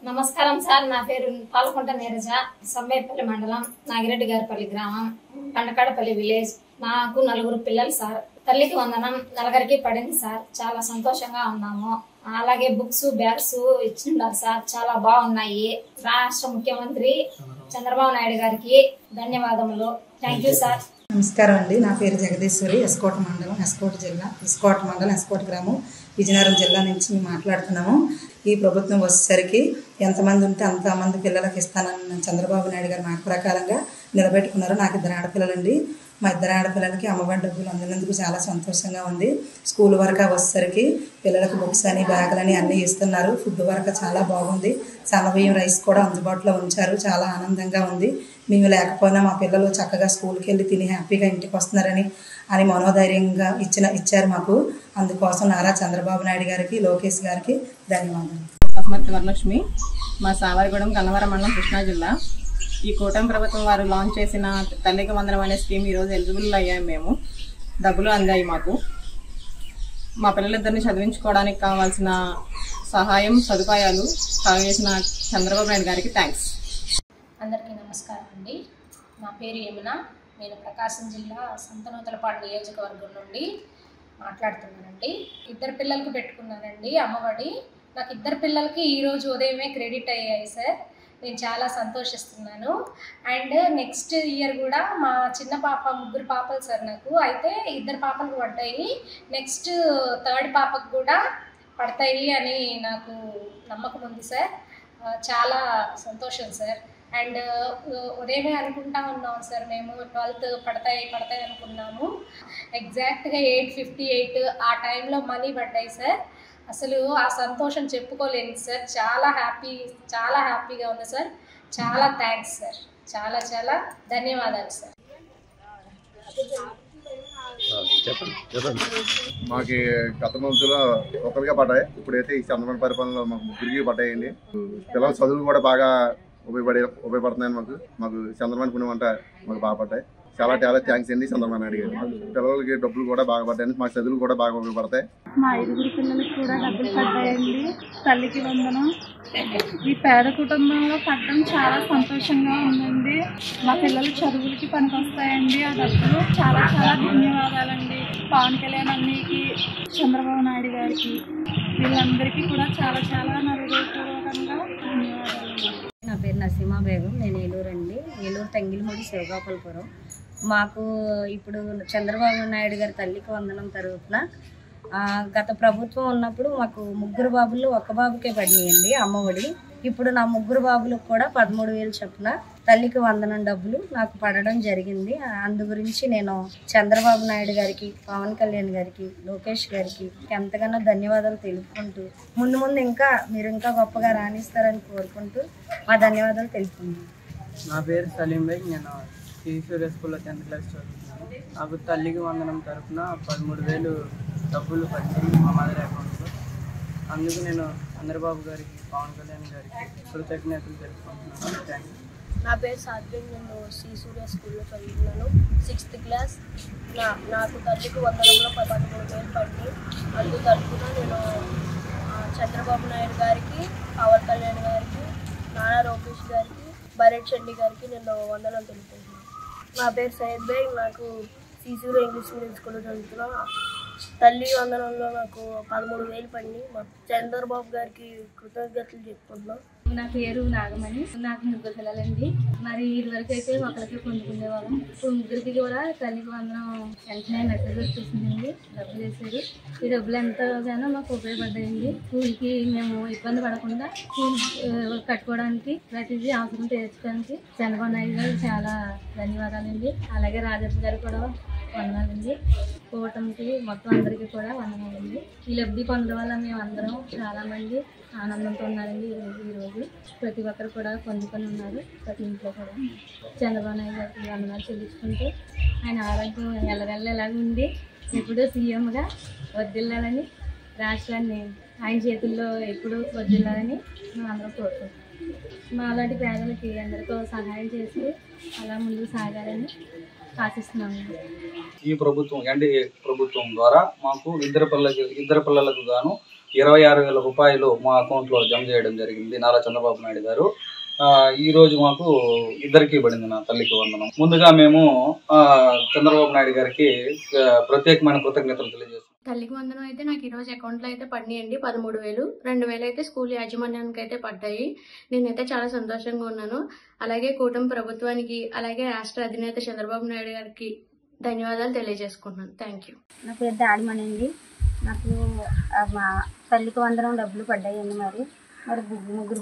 నమస్కారం సార్. నా పేరు పాలకొండ నీరజ, సమ్మేపల్లి మండలం, నాగిరెడ్డి గారిపల్లి గ్రామం, పండకాడపల్లి విలేజ్. నాకు 4 పిల్లలు సార్. తల్లికి వందనం నలుగురికి పడింది సార్. చాలా సంతోషంగా ఉన్నాము. అలాగే బుక్స్, బ్యాగ్స్ ఇచ్చిన్నారు సార్. చాలా బాగున్నాయి. రాష్ట్ర ముఖ్యమంత్రి చంద్రబాబు నాయుడు గారికి ధన్యవాదములు. Thank you sir. నమస్కారం అండి. నా పేరు జగదీశ్వరి. ఎస్కోట మండలం, ఎస్కోట గ్రామం, విజయనగరం జిల్లా నుంచి మేము మాట్లాడుతున్నాము. ఈ ప్రభుత్వం వచ్చేసరికి ఎంతమంది ఉంటే అంతమంది పిల్లలకి ఇస్తానన్న చంద్రబాబు నాయుడు గారి మాట ప్రకారంగా నిలబెట్టుకున్నారు. నాకు 2 ఆడపిల్లలండి. మా 2 ఆడపిల్లలకి అమ్మఒడి డబ్బులు అందినందుకు చాలా సంతోషంగా ఉంది. స్కూల్ వరకు వచ్చేసరికి పిల్లలకు బుక్స్ అని, బ్యాగులని అన్నీ ఇస్తున్నారు. ఫుడ్ వరకు చాలా బాగుంది. సన్నబియ్యం రైస్ కూడా అందుబాటులో ఉంచారు. చాలా ఆనందంగా ఉంది. మేము లేకపోయినా మా పిల్లలు చక్కగా స్కూల్కి వెళ్ళి తిని హ్యాపీగా ఇంటికి వస్తున్నారని మనోధైర్యంగా ఇచ్చారు మాకు. అందుకోసం నారా చంద్రబాబు నాయుడు గారికి, లోకేష్ గారికి ధన్యవాదాలు. బసుమతి వరలక్ష్మి, మా సావరిగూడెం, గన్నవరం మండలం, కృష్ణా జిల్లా. ఈ కూటమి ప్రభుత్వం వారు లాంచ్ చేసిన తల్లికి వందనం అనే స్కీమ్ ఈరోజు ఎలిజిబుల్ అయ్యాము. మేము డబ్బులు అందాయి మాకు. మా పిల్లలిద్దరిని చదివించుకోవడానికి కావాల్సిన సహాయం, సదుపాయాలు చేసిన చంద్రబాబు నాయుడు గారికి థ్యాంక్స్. అందరికీ నమస్కారం అండి. నా పేరు యమున. నేను ప్రకాశం జిల్లా సంతనూతలపాడు నియోజకవర్గం నుండి మాట్లాడుతున్నానండి. 2 పిల్లలకు పెట్టుకున్నానండి అమ్మఒడి. నాకు 2 పిల్లలకి ఈరోజు ఉదయమే క్రెడిట్ అయ్యాయి సార్. నేను చాలా సంతోషిస్తున్నాను. అండ్ నెక్స్ట్ ఇయర్ కూడా మా చిన్న పాప, 3 పాపలు సార్ నాకు. అయితే 2 పాపలకు పడ్డాయి. నెక్స్ట్ 3rd పాపకు కూడా పడతాయి అని నాకు నమ్మకం ఉంది సార్. చాలా సంతోషం సార్. అండ్ ఉదయమే అనుకుంటా ఉన్నాం సార్. మేము 12th పడతాయి అనుకున్నాము. ఎగ్జాక్ట్గా 8:58 ఆ టైంలో మనీ పడ్డాయి సార్. అసలు ఆ సంతోషం చెప్పుకోలేను సార్. చాలా హ్యాపీగా ఉంది సార్. చాలా థ్యాంక్స్ సార్. చాలా ధన్యవాదాలు సార్. మాకు గత మంత్లో ఒకరిగా పడ్డాయి. ఇప్పుడైతే ఈ చంద్రబాబు పరిపాలనలో మాకు 3కి పడ్డాయండి. పిల్లల చదువులు కూడా బాగా ఉపయోగపడుతున్నాయని మాకు చంద్రబాబు పుణ్యం అంటే మాకు బాగా పడ్డాయి. చాలా థ్యాంక్స్ అండి చంద్రబాబు నాయుడు గారు. పిల్లలకి డబ్బులు కూడా బాగా పడ్డాయండి. మా చదువులు కూడా బాగా ఉపయోగపడతాయి. మా 5 పిల్లలకి కూడా డబ్బులు పడ్డాయండి. తల్లికి వందనం. ఈ పేద కుటుంబంలో పడడం చాలా సంతోషంగా ఉందండి. మా పిల్లలు చదువులకి పనికొస్తాయండి ఆ డబ్బులు. చాలా ధన్యవాదాలండి పవన్ కళ్యాణ్ అన్నయ్యకి, చంద్రబాబు నాయుడు గారికి, వీళ్ళందరికీ కూడా చాలా నా హృదయపూర్వకంగా ధన్యవాదాలు. నా పేరు నసీమా బేగం. నేను ఏలూరు అండి. ఏలూరు తంగిలిమూడి, శివగోపాలపురం. మాకు ఇప్పుడు చంద్రబాబు నాయుడు గారి తల్లికి వందనం తరపున గత ప్రభుత్వం ఉన్నప్పుడు మాకు 3 బాబులు 1 బాబుకే పడినాయండి అమ్మఒడి. ఇప్పుడు నా 3 బాబులకు కూడా 13,000 చొప్పున తల్లికి వందనం డబ్బులు నాకు పడడం జరిగింది. అందు గురించి నేను చంద్రబాబు నాయుడు గారికి, పవన్ కళ్యాణ్ గారికి, లోకేష్ గారికి ఎంతగానో ధన్యవాదాలు తెలుపుకుంటూ ముందు మీరు ఇంకా గొప్పగా రాణిస్తారని కోరుకుంటూ మా ధన్యవాదాలు తెలుపుకుంటున్నాను. నా పేరు సలీం బై. నేను శ్రీ స్కూల్లో 10th క్లాస్ చదువుతున్నాను. నాకు తల్లికి వందనం తరఫున 13,000 డబ్బులు పడింది మా మదర్ అకౌంట్లో. అందుకు నేను చంద్రబాబు గారికి, పవన్ కళ్యాణ్ గారికి కృతజ్ఞతలు తెలుపుకుంటున్నాను. Thank you. నా పేరు సాత్విక్. నేను శ్రీ స్కూల్లో చదువుతున్నాను. 6th class. నాకు తల్లికి వందనంలో 13,000 పడింది. అందుకు తరఫున నేను చంద్రబాబు నాయుడు గారికి, పవన్ కళ్యాణ్ గారికి, నానా లోకేష్ గారికి, భరత్ చండి గారికి నేను వందనం తెలుపుతున్నాను. నా పేరు సయ్యద్ బై. నాకు శ్రీ ఇంగ్లీష్ మీడియం స్కూల్లో చదువుతున్నాను. తల్లి వందనంలో నాకు 13,000 పడింది. మా చంద్రబాబు గారికి కృతజ్ఞతలు చెప్పుకుంటున్నాం. నా పేరు నాగమణి. నాకు 3 పిల్లలండి. మరి ఇదివరకు అయితే ఒకరికి పొందుకునేవాళ్ళం. ఇప్పుడు 3కి కూడా తల్లికి వందనం వెంటనే మెసేజ్ వచ్చేసిందండి. డబ్బులు వేసారు. ఈ డబ్బులు ఎంతగానో మాకు ఉపయోగపడ్డాయండి. స్కూల్కి మేము ఇబ్బంది పడకుండా స్కూల్ కట్టుకోవడానికి, ప్రతిదీ అవసరం తీర్చడానికి చంద్రబాబు నాయుడు గారు చాలా ధన్యవాదాలండి. అలాగే రాజప్ప గారు కూడా వందనాలండి. కూటమికి మొత్తం అందరికీ కూడా వందనాలండి. ఈ లబ్ధి పొందడం వల్ల మేము అందరం చాలామంది ఆనందంతో ఉన్నారండి. ఈరోజు ప్రతి ఒక్కరు కూడా పొందుకొని ఉన్నారు. ప్రతి ఇంట్లో కూడా చంద్రబాబు నాయుడు గారికి వందనాలు చెల్లించుకుంటూ ఆయన ఆరోగ్యం ఎలాగ ఉండి ఎప్పుడూ సీఎంగా వర్ధిల్లాలని, రాష్ట్రాన్ని ఆయన చేతుల్లో ఎప్పుడూ వర్ధిల్లాలని మేము అందరం కోరుకుంటాం. మా అలాంటి పేదలకి అందరితో సహాయం చేసి అలా ముందుకు సాగాలని ఆశిస్తున్నాము. ఈ ప్రభుత్వం ఎన్డీఏ ప్రభుత్వం ద్వారా మాకు ఇద్దరు పిల్లలకు గాను 26,000 రూపాయలు మా అకౌంట్లో జమ చేయడం జరిగింది నారా చంద్రబాబు నాయుడు గారు. ఈరోజు మాకు ఇద్దరికి పడింది నా తల్లికి వందనం. ముందుగా మేము చంద్రబాబు నాయుడు గారికి ప్రత్యేకమైన కృతజ్ఞతలు తెలియజేస్తున్నాం. తల్లికి వందనం అయితే నాకు ఈరోజు అకౌంట్లో అయితే పడినాయండి 13,000. 2,000 అయితే స్కూల్ యాజమాన్యానికి అయితే పడ్డాయి. నేనైతే చాలా సంతోషంగా ఉన్నాను. అలాగే కూటమి ప్రభుత్వానికి అలాగే రాష్ట్ర అధినేత చంద్రబాబు నాయుడు గారికి ధన్యవాదాలు తెలియజేసుకుంటున్నాను. Thank you. నా పేరు దాడిమణి అండి. నాకు మా తల్లికి వందనం డబ్బులు పడ్డాయండి. మరి ముగ్గురు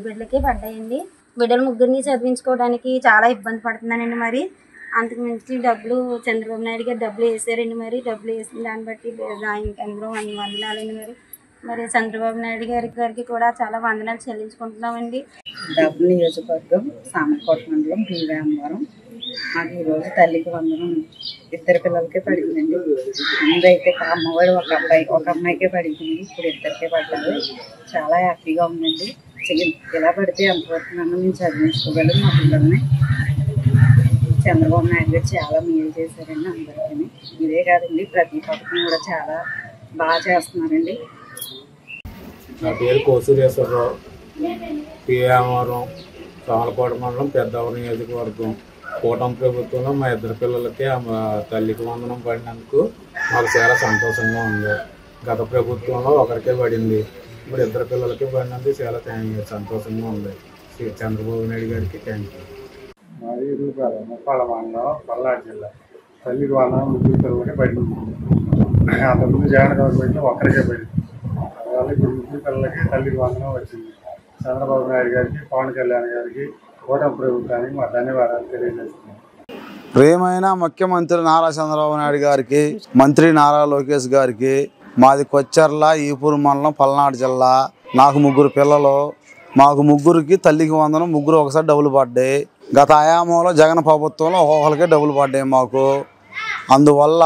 బిడ్డలకి పడ్డాయండి. బిడ్డలు ముగ్గురిని చదివించుకోవడానికి చాలా ఇబ్బంది పడుతున్నానండి. మరి అంతకు మించి డబ్బులు చంద్రబాబు నాయుడు గారు డబ్బులు వేసారండి. మరి డబ్బులు వేసిన దాన్ని బట్టి అందరూ వందనాలండి. మరి చంద్రబాబు నాయుడు గారికి కూడా చాలా వందనాలు చెల్లించుకుంటున్నామండి. డబ్బు నియోజకవర్గం సామర్లకోట మండలం భీమవరం. మాకు ఈరోజు తల్లికి వందనం ఇద్దరు పిల్లలకే పడిందండి. ముందైతే అమ్మవాడు ఒక అమ్మాయికే పడింది, ఇప్పుడు ఇద్దరికే పడ్డారు. చాలా హ్యాపీగా ఉందండి. ఇలా పడితే అంతవరకు నన్ను మేము చదివించుకోగలం మా పిల్లల్ని. చంద్రబాబు నాయుడు గారు చాలా మేలు చేశారండి అందరికీ. ఇదే కాదండి, ప్రతి పథకం కూడా చాలా బాగా చేస్తున్నారండి. నా పేరు కోసూరేశ్వరరావు. భీమవరం సామర్లకోట మండలం పెద్దవరం నియోజకవర్గం. కూటమి ప్రభుత్వంలో మా ఇద్దరు పిల్లలకి తల్లికి వందనం పడినందుకు మాకు చాలా సంతోషంగా ఉంది. గత ప్రభుత్వంలో ఒకరికే పడింది, ఇప్పుడు ఇద్దరు పిల్లలకి పడినందుకు చాలా సంతోషంగా ఉంది. చంద్రబాబు నాయుడు గారికి థ్యాంక్ యూ. మాది ముప్పాళ్ళ మండలం పల్నాడు జిల్లా. తల్లికి వందనం ముగ్గురు పిల్లలకి పడింది. అంతకుముందు జగన్ గవర్నమెంట్లో ఒక్కరికే పడింది. అందువల్ల ఇప్పుడు ముగ్గురు పిల్లలకి తల్లికి వందనం వచ్చింది. చంద్రబాబు నాయుడు గారికి, పవన్ కళ్యాణ్ గారికి, కూటమి ప్రభుత్వానికి మా ధన్యవాదాలు తెలియజేస్తున్నాం. ప్రియమైన ముఖ్యమంత్రి నారా చంద్రబాబు నాయుడు గారికి, మంత్రి నారా లోకేష్ గారికి, మాది కొచ్చెర్ల ఈపూరు మండలం పల్నాడు జిల్లా. నాకు ముగ్గురు పిల్లలు. మాకు ముగ్గురికి తల్లికి వందనం ముగ్గురు ఒకసారి డబ్బులు పడ్డాయి. గత ఆయామంలో జగన్ ప్రభుత్వంలో ఒక్కొక్కరికే డబ్బులు పడ్డాయి మాకు. అందువల్ల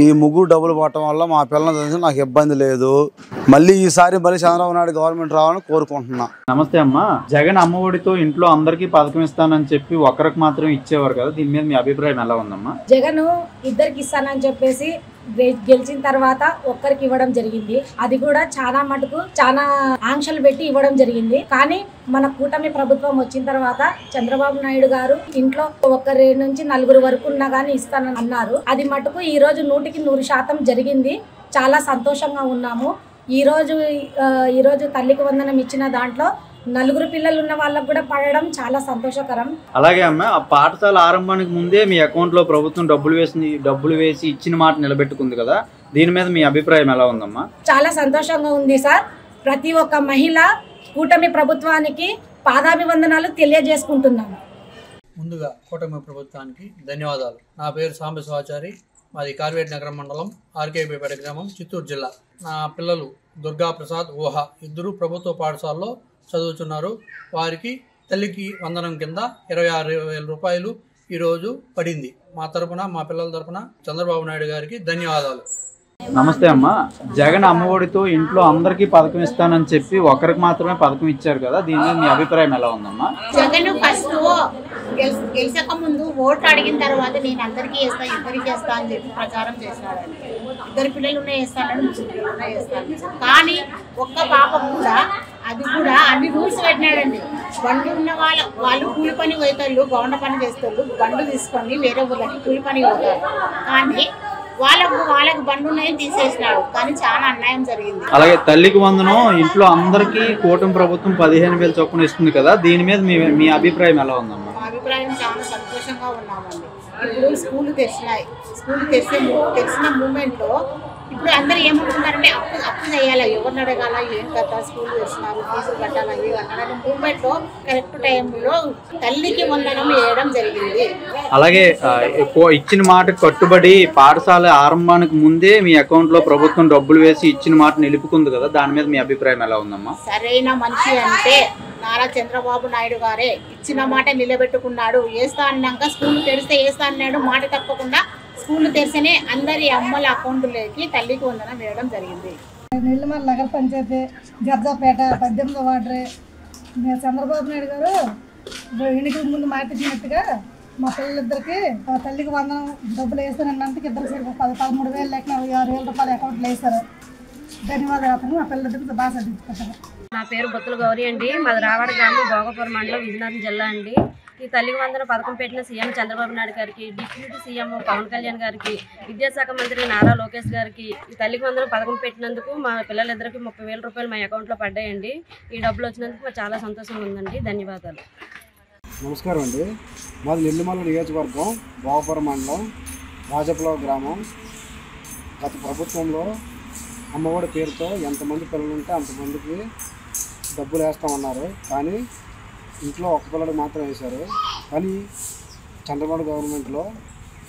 ఈ ముగ్గురు డబ్బులు పడటం వల్ల మా పిల్లల తెలిసి నాకు ఇబ్బంది లేదు. మళ్ళీ ఈసారి చంద్రబాబు నాయుడు గవర్నమెంట్ రావాలని కోరుకుంటున్నా. నమస్తే అమ్మ. జగన్ అమ్మఒడితో ఇంట్లో అందరికీ పథకం ఇస్తానని చెప్పి ఒక్కరికి మాత్రం ఇచ్చేవారు కదా, దీని మీద మీ అభిప్రాయం ఎలా ఉందమ్మా? జగన్ ఇద్దరికి ఇస్తానని చెప్పేసి గెలిచిన తర్వాత ఒక్కరికి ఇవ్వడం జరిగింది. అది కూడా చాలా మటుకు చాలా ఆంక్షలు పెట్టి ఇవ్వడం జరిగింది. కానీ మన కూటమి ప్రభుత్వం వచ్చిన తర్వాత చంద్రబాబు నాయుడు గారు ఇంట్లో ఒకరి నుంచి 4 వరకు ఉన్నా గానీ ఇస్తానని అన్నారు. అది మటుకు ఈ రోజు 100% జరిగింది. చాలా సంతోషంగా ఉన్నాము. ఈ రోజు తల్లికి వందనం ఇచ్చిన దాంట్లో 4 పిల్లలు ఉన్న వాళ్ళకు కూడా పడడం చాలా సంతోషకరం. అలాగే అమ్మ, ఆ పాఠశాల ఆరంభానికి ముందే మీ అకౌంట్ లో ప్రభుత్వం డబ్బులు వేసి ఇచ్చిన మాట నిలబెట్టుకుంది కదా, దీని మీద మీ అభిప్రాయం ఎలా ఉందమ్మా? చాలా సంతోషంగా ఉంది సార్. ప్రతి ఒక్క మహిళ కూటమి ప్రభుత్వానికి పాదాభివందనాలు తెలియజేసుకుంటున్నాను. ముందుగా కూటమి ప్రభుత్వానికి ధన్యవాదాలు. నా పేరు సాంబశివాచారి. మాది కార్వేట్ నగరం మండలం ఆర్కేపేట గ్రామం, చిత్తూరు జిల్లా. నా పిల్లలు దుర్గా ప్రసాద్, ఊహ ఇద్దరు ప్రభుత్వ పాఠశాలలో చదువుతున్నారు. వారికి తల్లికి వందనం కింద 26,000 రూపాయలు ఈరోజు పడింది. మా తరపున, మా పిల్లల తరపున చంద్రబాబు నాయుడు గారికి ధన్యవాదాలు. నమస్తే అమ్మ. జగన్ అమ్మఒడితో ఇంట్లో అందరికీ పథకం ఇస్తానని చెప్పి ఒకరికి మాత్రమే పథకం ఇచ్చారు కదా, దీని మీద మీ అభిప్రాయం ఎలా ఉందమ్మా? జగన్ ఫస్ట్ గెలిచక ముందు ఓట్లు అడిగిన తర్వాత నేను అందరికీ వేస్తా, ఇద్దరికి వేస్తా అని చెప్పి ప్రచారం చేశాడండి. 2 పిల్లలు ఉన్నాయి వేస్తానని, 3 పిల్లలు ఉన్నాయి వేస్తాను. కానీ ఒక్క పాప కూడా, అది కూడా అన్ని రూల్స్ పెట్టినాడండి. బండ్లు ఉన్న వాళ్ళు కూలి పని పోతారు, గౌండ పని చేస్తారు, బండ్లు తీసుకొని వేరే ఊళ్ళకి కూలి పని పోతారు. కానీ వాళ్ళకు బండ్లు ఉన్నాయని తీసేసినాడు. కానీ చాలా అన్యాయం జరిగింది. అలాగే తల్లికి వందనం ఇంట్లో అందరికీ కూటమి ప్రభుత్వం 15,000 చొప్పున ఇస్తుంది కదా, దీని మీద మీ అభిప్రాయం ఎలా ఉందమ్మా? మా అభిప్రాయం చాలా సంతోషంగా ఉన్నామండి. ఇప్పుడు స్కూల్ తెరిచినాయి. స్కూల్ తెరిచిన మూమెంట్లో ఇప్పుడు అందరూ ఏమనుకుంటారంటే అప్పు చేయాలి, ఎవరిని అడగాల, ఏం కదా, స్కూల్ తెరిచినారు, ఫీజులు కట్టాలి, అవి అన్నారని మూమెంట్లో కరెక్ట్ టైంలో తల్లికి వందనం వేయడం జరిగింది. అలాగే ఇచ్చిన మాట కట్టుబడి పాఠశాల ఆరంభానికి ముందే మీ అకౌంట్ లో ప్రభుత్వం డబ్బులు వేసి ఇచ్చిన మాట నిలుపుకుంది కదా, దాని మీద మీ అభిప్రాయం ఎలా ఉందమ్మా? సరైన మనిషి అంటే నారా చంద్రబాబు నాయుడు గారే. ఇచ్చిన మాట నిలబెట్టుకున్నాడు. వేస్తా అన్నాక స్కూల్ తెరిస్తే వేస్తా అన్నాడు. మాట తప్పకుండా స్కూల్ తెరిస్తేనే అందరి అమ్మల అకౌంట్లోకి తల్లికి వందనం వేయడం జరిగింది. నెల్లిమల్ల నగర పంచాయతీ గర్జాపేట 18వ వార్డు. చంద్రబాబు నాయుడు గారు ఎన్నికల ముందు మాట ఇచ్చినట్టుగా మా పిల్లలిద్దరికి తల్లికి వందనం డబ్బులు వేస్తానన్నందుకు ఇద్దరు 13,000 లేక 26,000 రూపాయలు అకౌంట్లో వేశారు. ధన్యవాదాలు అతను మా పిల్లలిద్దరికి బాగా చదివించుకుంటారు. నా పేరు బొత్తుల గౌరీ అండి. మాది రావాడ గ్రామం, భోగపురం మండలం, విజయనగరం జిల్లా అండి. ఈ తల్లికి వందనం పథకం పెట్టిన సీఎం చంద్రబాబు నాయుడు గారికి, డిప్యూటీ సీఎం పవన్ కళ్యాణ్ గారికి, విద్యాశాఖ మంత్రి నారా లోకేష్ గారికి ఈ తల్లికి వందనం పథకం పెట్టినందుకు మా పిల్లలిద్దరికి 30,000 రూపాయలు మా అకౌంట్లో పడ్డాయండి. ఈ డబ్బులు వచ్చినందుకు మాకు చాలా సంతోషంగా ఉందండి. ధన్యవాదాలు. నమస్కారం అండి. మాది నెల్లిమల్ల నియోజకవర్గం, భోగపురం మండలం, రాజపుల గ్రామం. గత ప్రభుత్వంలో అమ్మఒడి పేరుతో ఎంతమంది పిల్లలు ఉంటే అంతమందికి డబ్బులు వేస్తామన్నారు. కానీ ఇంట్లో ఒక్క పిల్లడికి మాత్రం వేశారు. కానీ చంద్రబాబు గవర్నమెంట్లో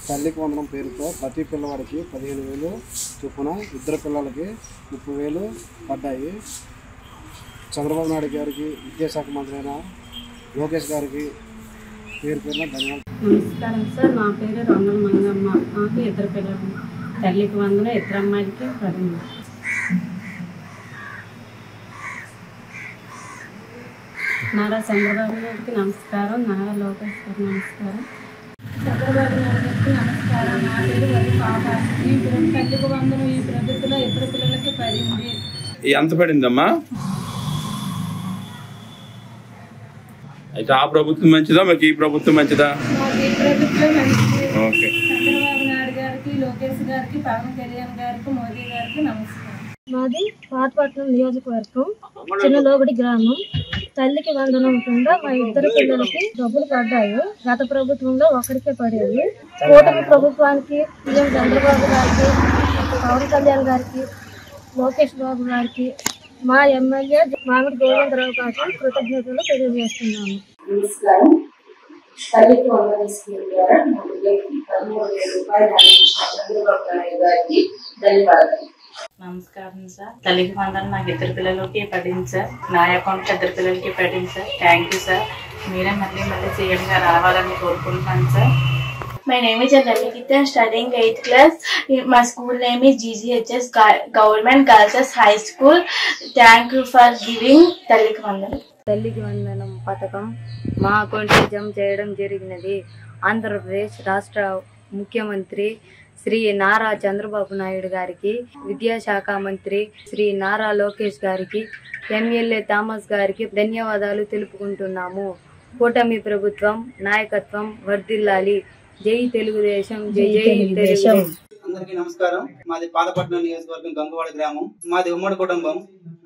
తల్లికి వందనం పేరుతో ప్రతి పిల్లవాడికి 15,000 చొప్పున, ఇద్దరు పిల్లలకి 30,000 పడ్డాయి. చంద్రబాబు నాయుడు గారికి, విద్యాశాఖ మంత్రి అయిన లోకేష్ గారికి పేరున ధన్యవాదాలు. నమస్కారం సార్. నా పేరు రంగల మంగమ్మ. నాకు ఇద్దరు పిల్లలు. తల్లికి వందనం, ఇద్దరు అమ్మాయిలకి 10. నారా చంద్రబాబు గారికి నమస్కారం. నారా లోకేష్ గారికి నమస్కారం. చంద్రబాబు నాయుడు గారికి నమస్కారం. నా పేరు వరి పాప. ఈ తల్లికి వందనం ఈ ప్రభుత్వంలో ఇద్దరు పిల్లలకి పడింది. ఎంత పడిందమ్మా? అయితే ఆ ప్రభుత్వం మంచిదా, మాకు ఈ ప్రభుత్వం మంచిదా? మాకు ఈ ప్రభుత్వం మంచిది. ఓకే. చంద్రబాబు నాయుడు గారికి, లోకేష్ గారికి, పవన్ కళ్యాణ్ గారికి, మోదీ గారికి నమస్కారం. మాది పాతపట్నం నియోజకవర్గం, చిన్నలోబడి గ్రామం. తల్లికి వందనం కింద మా ఇద్దరు పిల్లలకి డబ్బులు పడ్డాయి. గత ప్రభుత్వంలో ఒకరికే పడేది. కూటమి ప్రభుత్వానికి, సీఎం చంద్రబాబు గారికి, పవన్ కళ్యాణ్ గారికి, లోకేష్ బాబు గారికి, మా ఎమ్మెల్యే మామిడి గోవిందరావు గారికి కృతజ్ఞతలు తెలియజేస్తున్నాము. నమస్కారం. తల్లికి వందనం స్కీమ్ ద్వారా మా పిల్లలకి 13,000 రూపాయలు అందించిన చంద్రబాబు నాయుడు గారికి ధన్యవాదాలు. నమస్కారం సార్. తల్లికి వందనం నాకు ఇద్దరు పిల్లలకి పడింది సార్. నా అకౌంట్కి ఇద్దరు పిల్లలకి పడింది సార్. Thank you sir. మీరే మళ్ళీ సీఎంగా రావాలని కోరుకుంటున్నాను sir. My name is Alamikita. I'm studying 8th class. My school name is GGHS Government Girls High School. Thank you for giving తల్లికి వందనం. తల్లికి వందనం పథకం మా అకౌంట్కి జమ చేయడం జరిగినది. ఆంధ్రప్రదేశ్ రాష్ట్ర ముఖ్యమంత్రి శ్రీ నారా చంద్రబాబు నాయుడు గారికి, విద్యాశాఖ మంత్రి శ్రీ నారా లోకేష్ గారికి, ఎమ్మెల్యే థామస్ గారికి ధన్యవాదాలు తెలుపుకుంటున్నాము. కూటమి ప్రభుత్వం నాయకత్వం వర్ధిల్లాలి. జై తెలుగుదేశం, జై జై తెలుగుదేశం. అందరికీ నమస్కారం. మాది పాతపట్నం నియోజకవర్గం, గంగవాడ గ్రామం. మాది ఉమ్మడి కుటుంబం.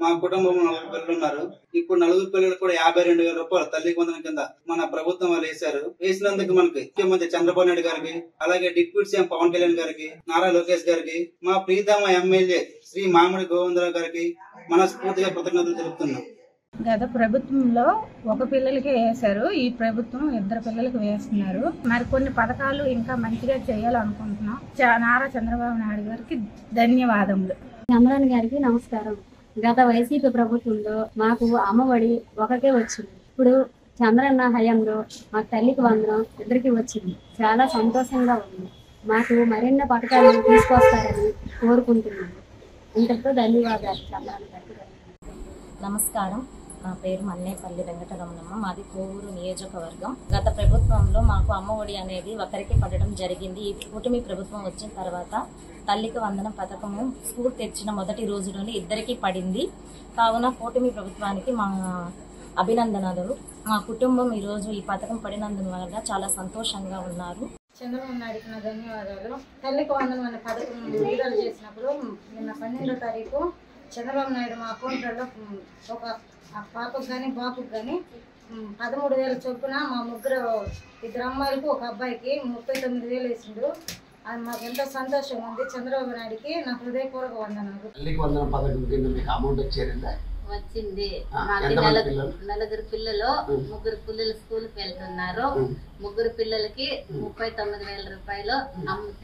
మా కుటుంబంలో 4 పిల్లలు ఉన్నారు. ఇప్పుడు 4 పిల్లలు కూడా 52,000 రూపాయలు తల్లికి వందనం కింద మన ప్రభుత్వం వాళ్ళు వేశారు. వేసినందుకు మనకి ముఖ్యమంత్రి చంద్రబాబు నాయుడు గారికి, అలాగే డిప్యూటీ సీఎం పవన్ కళ్యాణ్ గారికి, నారా లోకేష్ గారికి, మా ప్రీతమ ఎమ్మెల్యే శ్రీ మామిడి గోవిందరావు గారికి మనస్ఫూర్తిగా కృతజ్ఞతలు తెలుపుతున్నాం. గత ప్రభుత్వంలో ఒక పిల్లలకి వేశారు. ఈ ప్రభుత్వం ఇద్దరు పిల్లలకి వేస్తున్నారు. మరి కొన్ని పథకాలు ఇంకా మంచిగా చేయాలనుకుంటున్నాం. నారా చంద్రబాబు నాయుడు గారికి ధన్యవాదములు. అమరాన్ గారికి నమస్కారం. గత వైసీపీ ప్రభుత్వంలో మాకు అమ్మఒడి ఒకరికే వచ్చింది. ఇప్పుడు చంద్రన్న హయాంలో మా తల్లికి వందనం ఇద్దరికి వచ్చింది. చాలా సంతోషంగా ఉంది. మాకు మరిన్ని పథకాలు తీసుకొస్తారని కోరుకుంటున్నాను. ఇంతటితో ధన్యవాదాలు చంద్రన్న గారికి. నమస్కారం. నా పేరు మన్నేపల్లి వెంకటరమణమ్మ. మాది కోవూరు నియోజకవర్గం. గత ప్రభుత్వంలో మాకు అమ్మఒడి అనేది ఒకరికి పడడం జరిగింది. ఈ కూటమి ప్రభుత్వం వచ్చిన తర్వాత తల్లికి వందనం పథకము స్కూల్ తెచ్చిన మొదటి రోజులోనే ఇద్దరికి పడింది. కావున కూటమి ప్రభుత్వానికి మా అభినందనలు. మా కుటుంబం ఈరోజు ఈ పథకం పడినందువల్ల చాలా సంతోషంగా ఉన్నారు. చంద్రబాబు నాయుడుకి నా ధన్యవాదాలు. తల్లికి వందనం అనే పథకం విడుదల చేసినప్పుడు నిన్న 12వ తారీఖు చంద్రబాబు నాయుడు మా అకౌంట్లలో ఒక పాపకు కానీ బాపుకు కానీ 13,000 చొప్పున మా ఇద్దరు అమ్మాయిలకు ఒక అబ్బాయికి 39,000 వేసిండు. అది మాకు ఎంతో సంతోషంగా ఉంది. చంద్రబాబు నాయుడుకి నా హృదయపూర్వక వందనాలు. తల్లికి వందనం పథకం కింద మీకు అమౌంట్ వచ్చేరిందా? వచ్చింది. మాకు 4 పిల్లలు, 3 పిల్లలు స్కూల్కి వెళ్తున్నారు. 3 పిల్లలకి 39,000 రూపాయలు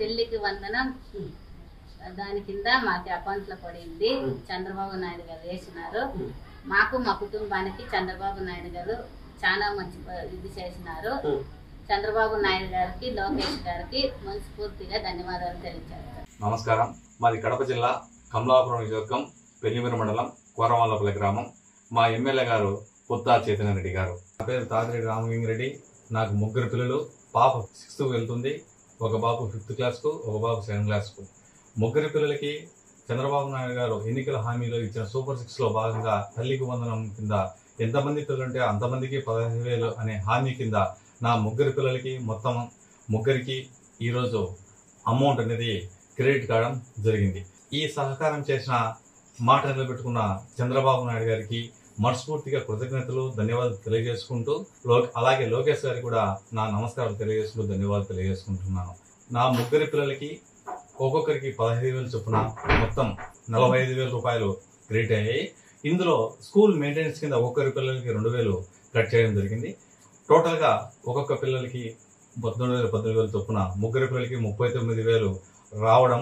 తల్లికి వందనం దాని కింద మాకు అకౌంట్ లో పడింది. చంద్రబాబు నాయుడు గారు వేసినారు. మాకు మా కుటుంబానికి చంద్రబాబు నాయుడు గారు చాలా మంచి ఇది చేసినారు. చంద్రబాబు నాయుడు గారికి, లోకేష్ గారికి మనస్ఫూర్తిగా ధన్యవాదాలు తెలియజేస్తారు. నమస్కారం. మాది కడప జిల్లా కమలాపురం నియోజకవర్గం, పెళ్లిమీర మండలం, కోరవాళ్ళపల్లి గ్రామం. మా ఎమ్మెల్యే గారు కొత్త చైతన్య రెడ్డి గారు. నా పేరు తాతిరెడ్డి రామలింగారెడ్డి. నాకు 3 పిల్లలు. పాప 6th వెళ్తుంది, ఒక బాబు 5th క్లాస్కు, ఒక బాబు 7th క్లాస్కు. 3 పిల్లలకి చంద్రబాబు నాయుడు గారు ఎన్నికల హామీలో ఇచ్చిన సూపర్ 6లో భాగంగా తల్లికి వందనం కింద ఎంతమంది పిల్లలు ఉంటే అంతమందికి 15,000 అనే హామీ కింద నా ముగ్గురు పిల్లలకి మొత్తం ముగ్గురికి ఈరోజు అమౌంట్ అనేది క్రెడిట్ కావడం జరిగింది. ఈ సహకారం చేసిన మాట నిలబెట్టుకున్న చంద్రబాబు నాయుడు గారికి మనస్ఫూర్తిగా కృతజ్ఞతలు, ధన్యవాదాలు తెలియజేసుకుంటూ అలాగే లోకేష్ గారికి కూడా నా నమస్కారాలు తెలియజేసుకుంటూ ధన్యవాదాలు తెలియజేసుకుంటున్నాను. నా ముగ్గురి పిల్లలకి ఒక్కొక్కరికి 15,000 చొప్పున మొత్తం 45,000 రూపాయలు క్రెడిట్ అయ్యాయి. ఇందులో స్కూల్ మెయింటెనెన్స్ కింద ఒక్కొక్కరి పిల్లలకి 2,000 కట్ చేయడం జరిగింది. టోటల్గా ఒక్కొక్క పిల్లలకి 14,000 చొప్పున ముగ్గురి పిల్లలకి 39,000 రావడం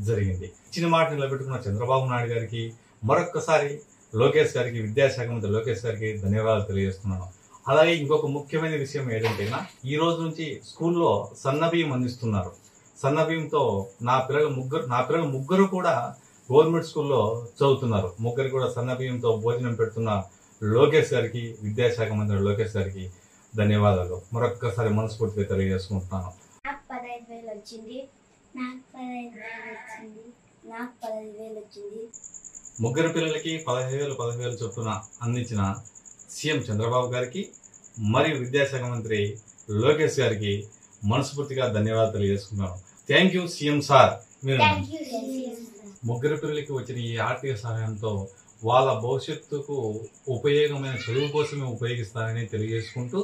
జరిగింది. ఇచ్చిన మాట నిలబెట్టుకున్న చంద్రబాబు నాయుడు గారికి మరొక్కసారి లోకేష్ గారికి, విద్యాశాఖ మంత్రి లోకేష్ గారికి ధన్యవాదాలు తెలియజేస్తున్నాను. అలాగే ఇంకొక ముఖ్యమైన విషయం ఏంటంటే ఈ రోజు నుంచి స్కూల్లో సన్నబియ్యం అందిస్తున్నారు. సన్నబియ్యంతో నా పిల్లలు ముగ్గురు కూడా గవర్నమెంట్ స్కూల్లో చదువుతున్నారు. ముగ్గురు కూడా సన్నబియ్యంతో భోజనం పెడుతున్న లోకేష్ గారికి, విద్యాశాఖ మంత్రి లోకేష్ గారికి ధన్యవాదాలు మరొక్కసారి మనస్ఫూర్తిగా తెలియజేసుకుంటున్నాను. నాకు 15,000 వచ్చింది. నాకు 15,000 వచ్చింది. నాకు 15,000 వచ్చింది. ముగ్గురు పిల్లలకి 15,000 చొప్పున అందించిన సీఎం చంద్రబాబు గారికి మరియు విద్యాశాఖ మంత్రి లోకేష్ గారికి మనస్ఫూర్తిగా ధన్యవాదాలు తెలియజేసుకున్నాను. Thank you CM sir. మీరు ముగ్గురు పిల్లలకి వచ్చిన ఈ ఆర్థిక సహాయంతో వాళ్ళ భవిష్యత్తుకు ఉపయోగమైన చదువు కోసమే ఉపయోగిస్తారని తెలియజేసుకుంటూ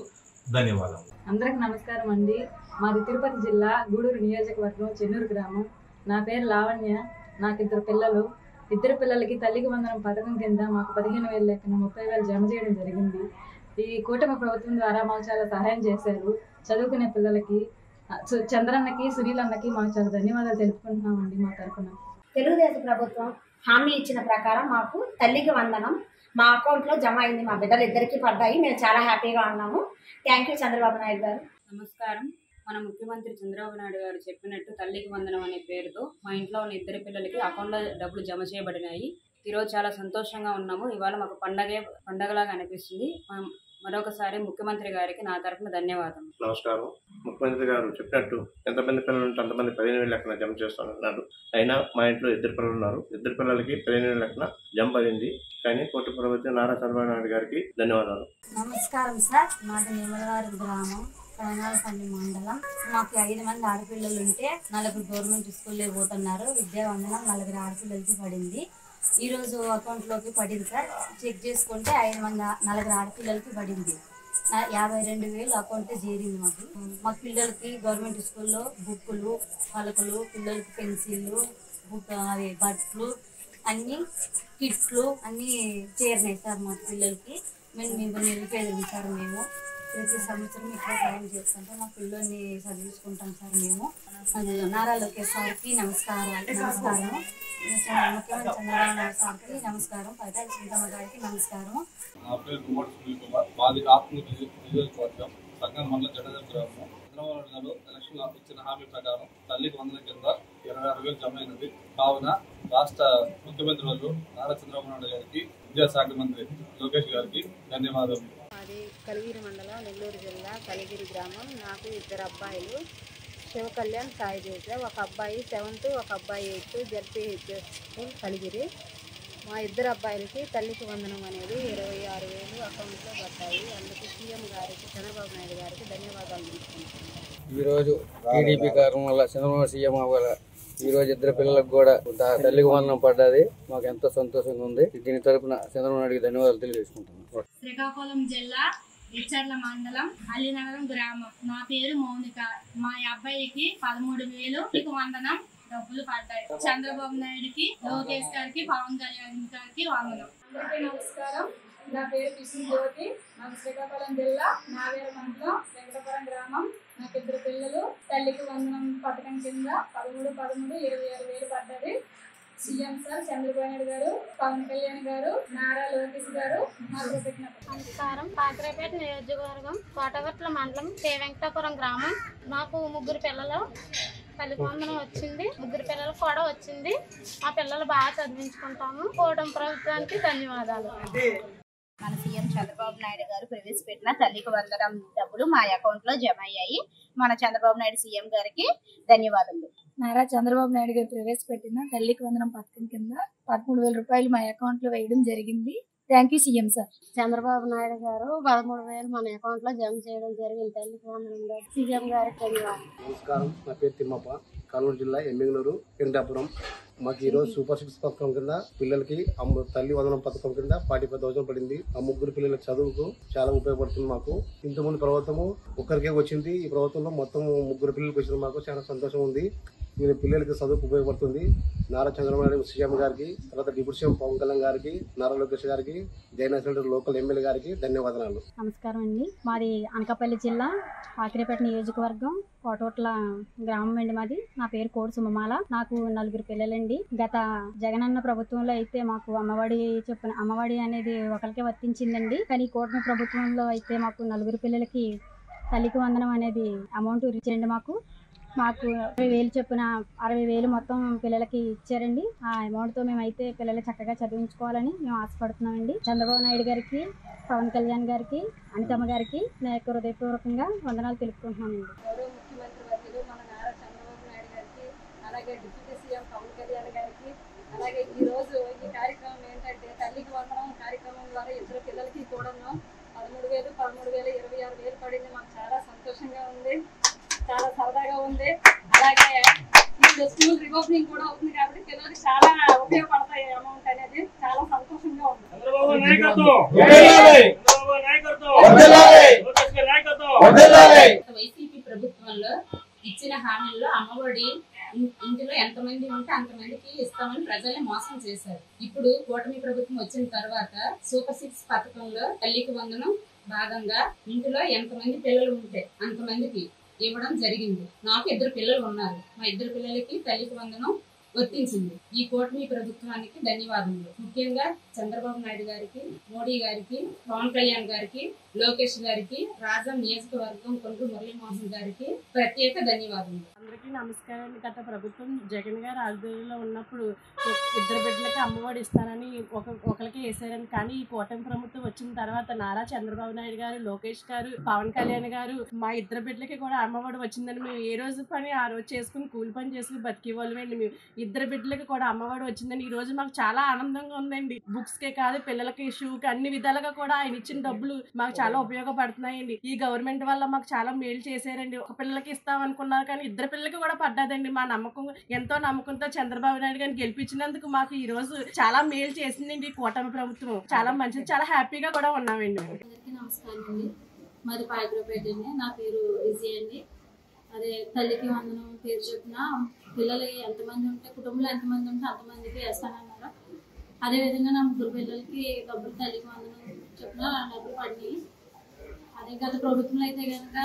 ధన్యవాదాలు. అందరికి నమస్కారం అండి. మాది తిరుపతి జిల్లా గూడూరు నియోజకవర్గం చెన్నూరు గ్రామం. నా పేరు లావణ్య. నాకు ఇద్దరు పిల్లలకి తల్లికి వందనం పథకం కింద మాకు 15,000 లెక్కన 30,000 జమ చేయడం జరిగింది. ఈ కూటమి ప్రభుత్వం ద్వారా మాకు చాలా సహాయం చేశారు. చదువుకునే పిల్లలకి చంద్రన్నకి, సునీల్ అన్నకి మాకు చాలా ధన్యవాదాలు తెలుపుకుంటున్నామండి మా తరఫున. తెలుగుదేశం ప్రభుత్వం హామీ ఇచ్చిన ప్రకారం మాకు తల్లికి వందనం మా అకౌంట్లో జమ అయింది. మా బిడ్డలు ఇద్దరికి పడ్డాయి. మేము చాలా హ్యాపీగా ఉన్నాము. థ్యాంక్ యూ చంద్రబాబు నాయుడు గారు. నమస్కారం. మన ముఖ్యమంత్రి చంద్రబాబు నాయుడు గారు చెప్పినట్టు తల్లికి వందనం అనే పేరుతో మా ఇంట్లో ఉన్న ఇద్దరు పిల్లలకి అకౌంట్లో డబ్బులు జమ చేయబడినాయి. ఈరోజు చాలా సంతోషంగా ఉన్నాము. ఇవాళ మాకు పండగలాగా అనిపిస్తుంది. మరొకసారి ముఖ్యమంత్రి గారికి నా తరఫున ధన్యవాదాలు. నమస్కారం. ముఖ్యమంత్రి గారు చెప్పినట్టు ఎంతమంది పిల్లలు ఉంటే అంతమంది 15,000 లెక్కన జమ చేస్తానన్నారు. అయినా మా ఇంట్లో ఇద్దరు పిల్లలు ఉన్నారు. ఇద్దరు పిల్లలకి 15,000 లెక్కన జమ పడింది. కానీ కోటి ప్రభుత్వం నారా చంద్రబాబు నాయుడు గారికి ధన్యవాదాలు. నమస్కారం సార్. మాది నిమ్మలవారి గ్రామం, కరణాలపల్లి మండలం. మాకు 5 మంది ఆడపిల్లలు ఉంటే 4 గవర్నమెంట్ స్కూల్లో పోతున్నారు. విద్యావందనం 4 ఆడపిల్లలకి పడింది. ఈరోజు అకౌంట్లోకి పడింది సార్. చెక్ చేసుకుంటే 4 ఆడపిల్లలకి పడింది. 52,000 అకౌంట్లో చేరింది మాకు. మా పిల్లలకి గవర్నమెంట్ స్కూల్లో బుక్కులు, పలకలు, పిల్లలకి పెన్సిళ్ళు, బట్టలు, అన్నీ కిట్లు అన్నీ చేరినాయి సార్ మా పిల్లలకి. మేము నిరుపేదలు సార్. మేము ప్రతి సంవత్సరం ఇక్కడ సాయం చేస్తుంటాం. మా పిల్లల్ని చదివించుకుంటాం సార్. మేము నారా లోకేష్ సార్కి నమస్కారం. ముఖ్యమంత్రి చంద్రబాబు నాయుడు సార్కి నమస్కారం. పైతాలి చింతమ్మ గారికి నమస్కారం. నా పేరు కుమార్ సునీల్ కుమార్. మాది ఆత్మూరు నియోజకవర్గం, సంగం మండలం జడజం గ్రామం. చంద్రబాబు నాయుడు గారు ఎలక్షన్ ఇచ్చిన హామీ ప్రకారం తల్లికి వందనం కింద 26,000 జమ అయినది. కావున రాష్ట్ర ముఖ్యమంత్రి వాళ్ళు నారా చంద్రబాబు నాయుడు గారికి, విద్యాశాఖ మంత్రి లోకేష్ గారికి ధన్యవాదాలు. అది కలిగిరి మండలం, నెల్లూరు జిల్లా, కలిగిరి గ్రామం. నాకు 2 అబ్బాయిలు, శివ కళ్యాణ్, సాయి తేజ. ఒక అబ్బాయి 7th, ఒక అబ్బాయి 8th, జడ్పీహెచ్ఎస్ స్కూల్ కలిగిరి. మా 2 అబ్బాయిలకి తల్లికి వందనం అనేది 26,000 అకౌంట్లో పడ్డాయి. అందుకు సీఎం గారికి, చంద్రబాబు నాయుడు గారికి ధన్యవాదాలు తెలుపుకుంటున్నాను. ఈరోజు టీడీపీ కారణం వల్ల చంద్రబాబు సీఎం అవ్వాలి. ఈరోజు 2 పిల్లలకు కూడా తల్లికి వందనం పడ్డది. మాకు ఎంతో సంతోషంగా ఉంది. దీని తరపున చంద్రబాబు నాయుడుకి ధన్యవాదాలు తెలియజేసుకుంటున్నాను. శ్రీకాకుళం జిల్లా ఇచ్చర్ల మండలం, అలీనగరం గ్రామం. నా పేరు మౌనిక. మా అబ్బాయికి 13,000 వందనం డబ్బులు పడ్డాయి. చంద్రబాబు నాయుడుకి, లోకేష్ గారికి, పవన్ కళ్యాణ్ గారికి వందనం. అందరికీ నమస్కారం. నా పేరు కృష్ణ జ్యోతి. నాకు శ్రీకాకుళం జిల్లా, నావేరు మండలం, వెంకటపురం గ్రామం. నాకు 2 పిల్లలు. తల్లికి వందనం పథకం కింద 13,13 26,000 పడ్డది. సీఎం సార్ చంద్రబాబు నాయుడు గారు, పవన్ కళ్యాణ్ గారు, నారా లోకేష్ గారు నాకు పెట్టిన. నమస్కారం. పాత్రేపేట నియోజకవర్గం, కోటగట్ల మండలం, కే వెంకటాపురం గ్రామం. నాకు 3 పిల్లలు. తల్లికి వందనం వచ్చింది. 3 పిల్లలకు కూడా వచ్చింది. మా పిల్లలు బాగా చదివించుకుంటాము. కూటమి ప్రభుత్వానికి ధన్యవాదాలు. మన సీఎం చంద్రబాబు నాయుడు గారు ప్రవేశపెట్టిన తల్లికి వందనం డబ్బులు మా అకౌంట్లో జమ అయ్యాయి. మన చంద్రబాబు నాయుడు సీఎం గారికి ధన్యవాదాలు. నారా చంద్రబాబు నాయుడు గారు ప్రవేశపెట్టిన తల్లికి వందనం పథకం కింద 13,000 రూపాయలు మా అకౌంట్ లో వేయడం జరిగింది. Thank you CM sir. Chandrababu Naidu గారు 13,000 మన అకౌంట్ లో జమ చేయడం జరిగింది. తల్లికి వందనం సీఎం గారికి ధన్యవాదాలు. నమస్కారం, నా పేరు తిమ్మప్ప, కర్నూలు జిల్లా ఎమ్మిగనూరు వెంకటాపురం. మాకు ఈ రోజు సూపర్ 6 పథకం కింద పిల్లలకి తల్లి వందనం పథకం కింద 45,000 పడింది. ఆ ముగ్గురు పిల్లల చదువుకు చాలా ఉపయోగపడుతుంది. మాకు ఇంతకుముందు ప్రభుత్వము ఒక్కరికే వచ్చింది, ఈ ప్రభుత్వంలో మొత్తం ముగ్గురు పిల్లలకి వచ్చింది. మాకు చాలా సంతోషం ఉంది. వీళ్ళ పిల్లలకి చదువుకు ఉపయోగపడుతుంది. నారా చంద్రబాబు నాయుడు సీఎం గారికి, తర్వాత డిప్యూటీ సీఎం పవన్ కళ్యాణ్ గారికి, నారా లోకేష్ గారికి, జయనగర్ లోకల్ ఎమ్మెల్యే గారికి ధన్యవాదాలు. నమస్కారం అండి. మాది అనకాపల్లి జిల్లా ఆకిరేపేట నియోజకవర్గం కోటోట్ల గ్రామం అండి మాది. నా పేరు కోడి సుమమాల. నాకు 4 పిల్లలండి. గత జగనన్న ప్రభుత్వంలో అయితే మాకు అమ్మఒడి అనేది ఒకరికే వర్తించిందండి. కానీ కూటమి ప్రభుత్వంలో అయితే మాకు 4 పిల్లలకి తల్లికి వందనం అనేది అమౌంట్ ఇచ్చారండి. మాకు 60,000 చొప్పున 60,000 మొత్తం పిల్లలకి ఇచ్చారండి. ఆ అమౌంట్ తో మేమైతే పిల్లలు చక్కగా చదివించుకోవాలని మేము ఆశపడుతున్నామండి. చంద్రబాబు నాయుడు గారికి, పవన్ కళ్యాణ్ గారికి, అనితమ్మ గారికి నా యొక్క హృదయపూర్వకంగా వందనాలు తెలుపుకుంటున్నామండి. గౌరవ ముఖ్యమంత్రి వర్యులు మన నారా చంద్రబాబు నాయుడు గారికి, అలాగే డిప్యూటీ సీఎం పవన్ కళ్యాణ్ గారికి, అలాగే ఈ రోజు ఈ కార్యక్రమం ఏంటంటే తల్లికి వందనం కార్యక్రమం ద్వారా ఇద్దరు పిల్లలకి కూడా 13,000, 13,000, 26,000 పడింది. మాకు చాలా సంతోషంగా ఉంది, చాలా సరదాగా ఉంది. అలాగే ఇప్పుడు స్కూల్ రీఓపెనింగ్ కూడా అవుతుంది కాబట్టి పిల్లలకి చాలా ఉపయోగపడతాయి అమౌంట్ అనేది. చాలా సంతోషంగా ఉంది. వైసీపీ ప్రభుత్వంలో ఇచ్చిన హామీల్లో అమ్మఒడి ఇంటిలో ఎంతమంది ఉంటే అంతమందికి ఇస్తామని ప్రజల్ని మోసం చేశారు. ఇప్పుడు కూటమి ప్రభుత్వం వచ్చిన తర్వాత సూపర్ 6 పథకంలో తల్లికి వందనం భాగంగా ఇంటిలో ఎంతమంది పిల్లలు ఉంటే అంతమందికి ఇవ్వడం జరిగింది. నాకు 2 పిల్లలు ఉన్నారు. మా 2 పిల్లలకి తల్లికి వందనం వర్తించింది. ఈ కూటమి ప్రభుత్వానికి ధన్యవాదములు. ముఖ్యంగా చంద్రబాబు నాయుడు గారికి, మోడీ గారికి, పవన్ కళ్యాణ్ గారికి, లోకేష్ గారికి, రాజం నియోజకవర్గం కొండ్రు మురళీమోహన్ గారికి ప్రత్యేక ధన్యవాదములు. అందరికీ నమస్కారం. గత ప్రభుత్వం జగన్ గారు ఆధ్వర్యంలో ఉన్నప్పుడు 2 బిడ్డలకి అమ్మఒడి ఇస్తానని ఒకరికి వేసారని, కానీ ఈ కూటమి ప్రభుత్వం వచ్చిన తర్వాత నారా చంద్రబాబు నాయుడు గారు, లోకేష్ గారు, పవన్ కళ్యాణ్ గారు మా 2 బిడ్డలకి కూడా అమ్మఒడి వచ్చిందని మేము ఏ రోజు పని ఆ రోజు చేసుకుని కూలి పని చేసుకుని బతికేవాళ్ళమండి. మేము 2 బిడ్డలకి కూడా అమ్మఒడి వచ్చిందని ఈ రోజు మాకు చాలా ఆనందంగా ఉందండి. బుక్స్ కే కాదు, పిల్లలకి షూకి అన్ని విధాలుగా కూడా ఆయన ఇచ్చిన డబ్బులు మాకు చాలా ఉపయోగపడుతున్నాయండి. ఈ గవర్నమెంట్ వల్ల మాకు చాలా మేలు చేశారండి. ఒక పిల్లలకి ఇస్తాం అనుకున్నారు కానీ 2 పిల్లలకి కూడా పడ్డదండి. మా నమ్మకం, ఎంతో నమ్మకంతో చంద్రబాబు నాయుడు గారిని గెలిపించినందుకు మాకు ఈ రోజు చాలా మేలు చేసిందండి కూటమి ప్రభుత్వం. చాలా మంచిది, చాలా హ్యాపీగా కూడా ఉన్నామండి. అందరికీ నమస్కారం అండి. మాది పాయకురపేట అండి. నా పేరు విజయ అండి. అదే తల్లికి వందనం పేరు చెప్పిన పిల్లలు ఎంతమంది ఉంటే, కుటుంబంలో ఎంతమంది ఉంటే అంతమందికి వేస్తానన్నారు. అదేవిధంగా నా 3 పిల్లలకి డబ్బులు తల్లికి వందనం చెప్పిన డబ్బులు పడినాయి. అదే గత ప్రభుత్వంలో అయితే కనుక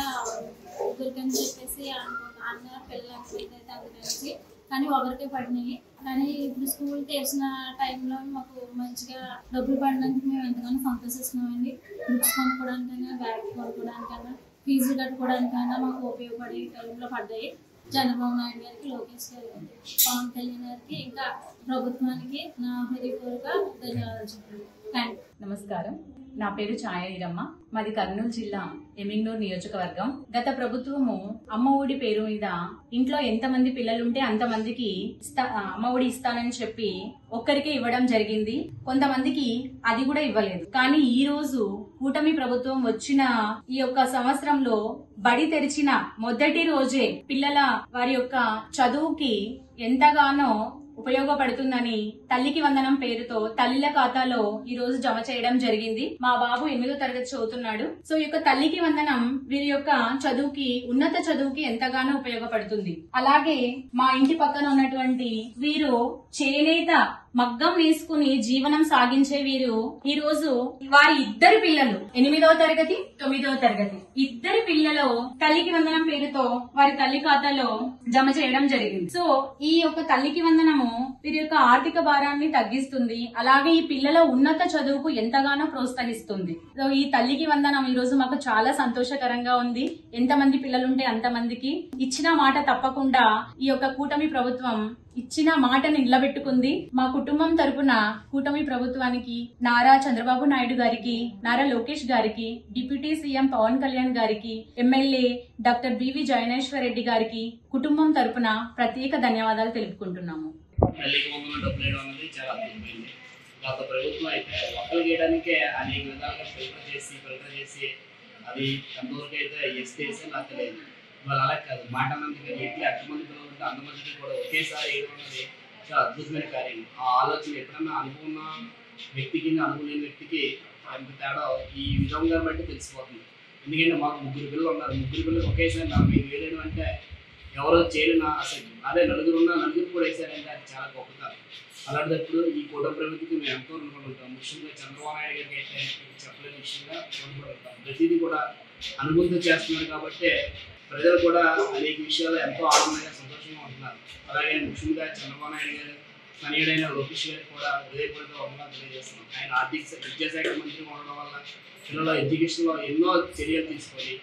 ముగ్గురికని చెప్పేసి అనుకున్న పిల్లలు ఎంతమంది అయితే అందుకని, కానీ ఒకరికే పడినాయి. కానీ ఇప్పుడు స్కూల్ తెరిచిన టైంలో మాకు మంచిగా డబ్బులు పడినందుకు మేము ఎంతగానో సంతోషిస్తున్నామండి. బుక్స్ కొనుక్కోవడానికైనా, బ్యాగ్ కొనుక్కోవడానికైనా, ఫీజు కట్టుకోవడానికైనా మాకు ఉపయోగపడే టైంలో పడ్డాయి. చంద్రబాబు నాయుడు గారికి, లోకేష్ గారికి, పవన్ కళ్యాణ్ గారికి, ఇంకా ప్రభుత్వానికి నా హృదయపూర్వక ధన్యవాదాలు చెప్పండి. Thank you. నమస్కారం. నా పేరు ఛాయ ఈరమ్మ. మాది కర్నూలు జిల్లా ఎమ్మిగనూరు నియోజకవర్గం. గత ప్రభుత్వము అమ్మఒడి పేరు మీద ఇంట్లో ఎంతమంది పిల్లలుంటే అంతమందికి అమ్మఒడి ఇస్తానని చెప్పి ఒక్కరికే ఇవ్వడం జరిగింది. కొంతమందికి అది కూడా ఇవ్వలేదు. కానీ ఈ రోజు కూటమి ప్రభుత్వం వచ్చిన ఈ యొక్క సంవత్సరంలో బడి తెరిచిన మొదటి రోజే పిల్లల వారి యొక్క చదువుకి ఎంతగానో ఉపయోగపడుతుందని తల్లికి వందనం పేరుతో తల్లిల ఖాతాలో ఈ రోజు జమ చేయడం జరిగింది. మా బాబు 8వ తరగతి చదువుతున్నాడు. సో ఈ యొక్క తల్లికి వందనం వీరి యొక్క చదువుకి, ఉన్నత చదువుకి ఎంతగానో ఉపయోగపడుతుంది. అలాగే మా ఇంటి పక్కన ఉన్నటువంటి వీరు చేనేత మగ్గం వేసుకుని జీవనం సాగించే వీరు ఈ రోజు వారి 2 పిల్లలు 8వ తరగతి, 9వ తరగతి 2 పిల్లలు తల్లికి వందనం పేరుతో వారి తల్లి ఖాతాలో జమ చేయడం జరిగింది. సో ఈ యొక్క తల్లికి వందనము వీరి యొక్క ఆర్థిక భారం భారాన్ని తగ్గిస్తుంది. అలాగే ఈ పిల్లల ఉన్నత చదువుకు ఎంతగానో ప్రోత్సహిస్తుంది. సో ఈ తల్లికి వందనం ఈ రోజు మాకు చాలా సంతోషకరంగా ఉంది. ఎంతమంది పిల్లలుంటే అంతమందికి ఇచ్చిన మాట తప్పకుండా ఈ యొక్క కూటమి ప్రభుత్వం ఇచ్చిన మాటను నిలబెట్టుకుంది. మా కుటుంబం తరపున కూటమి ప్రభుత్వానికి, నారా చంద్రబాబు నాయుడు గారికి, నారా లోకేష్ గారికి, డిప్యూటీ సీఎం పవన్ కళ్యాణ్ గారికి, MLA doctor BV Jayaneshwar Reddy గారికి కుటుంబం తరపున ప్రత్యేక ధన్యవాదాలు తెలుపుకుంటున్నాము. తల్లికి వందనం డబ్బులు వేయడం అనేది చాలా అద్భుతమైంది. గత ప్రభుత్వం అయితే ఒక్కరు చేయడానికే అనేక విధాలుగా ఫిల్టర్ చేసి అది ఎంతవరకు అయితే ఎస్టేసి నాకు తెలియదు. ఇవాళ అలా కాదు, మాట అన్నందుకు ఎట్లా ఎంతమంది పిల్లలు ఉంటే అంతమందికి కూడా ఒకేసారి వేయడం అనేది చాలా అద్భుతమైన కార్యం. ఆ ఆలోచన ఎప్పుడన్నా అనుకున్న వ్యక్తికి అనుకునే వ్యక్తికి ఎంత తేడా ఈ విధంగా బట్టి తెలిసిపోతుంది. ఎందుకంటే మాకు 3 పిల్లలు ఉన్నారు. 3 పిల్లలు ఒకేసారి 40,000 అంటే ఎవరో చేయలేని అసలు అదే నలుగురు కూడా వేసారంటే అది చాలా గొప్పతనం. అలాంటప్పుడు ఈ కూటమి ప్రభుత్వం మేము ఎంతో రుణపడి ఉంటాం. ముఖ్యంగా చంద్రబాబు నాయుడు గారికి అయితే చెప్పలేని విషయంగా రుణపడి ఉంటాం. ప్రతిదీ కూడా అనుభూతి చేస్తున్నారు కాబట్టి ప్రజలు కూడా అనేక విషయాలు ఎంతో ఆనందంగా సంతోషంగా ఉంటున్నారు. అలాగే ముఖ్యంగా చంద్రబాబు నాయుడు గారు కనీయుడైన లోకేష్ గారికి కూడా హృదయపూర్వక వందనాలు తెలియజేస్తున్నాం. ఆయన విద్యాశాఖ మంత్రి ఉండడం వల్ల పిల్లల ఎడ్యుకేషన్లో ఎన్నో చర్యలు తీసుకొని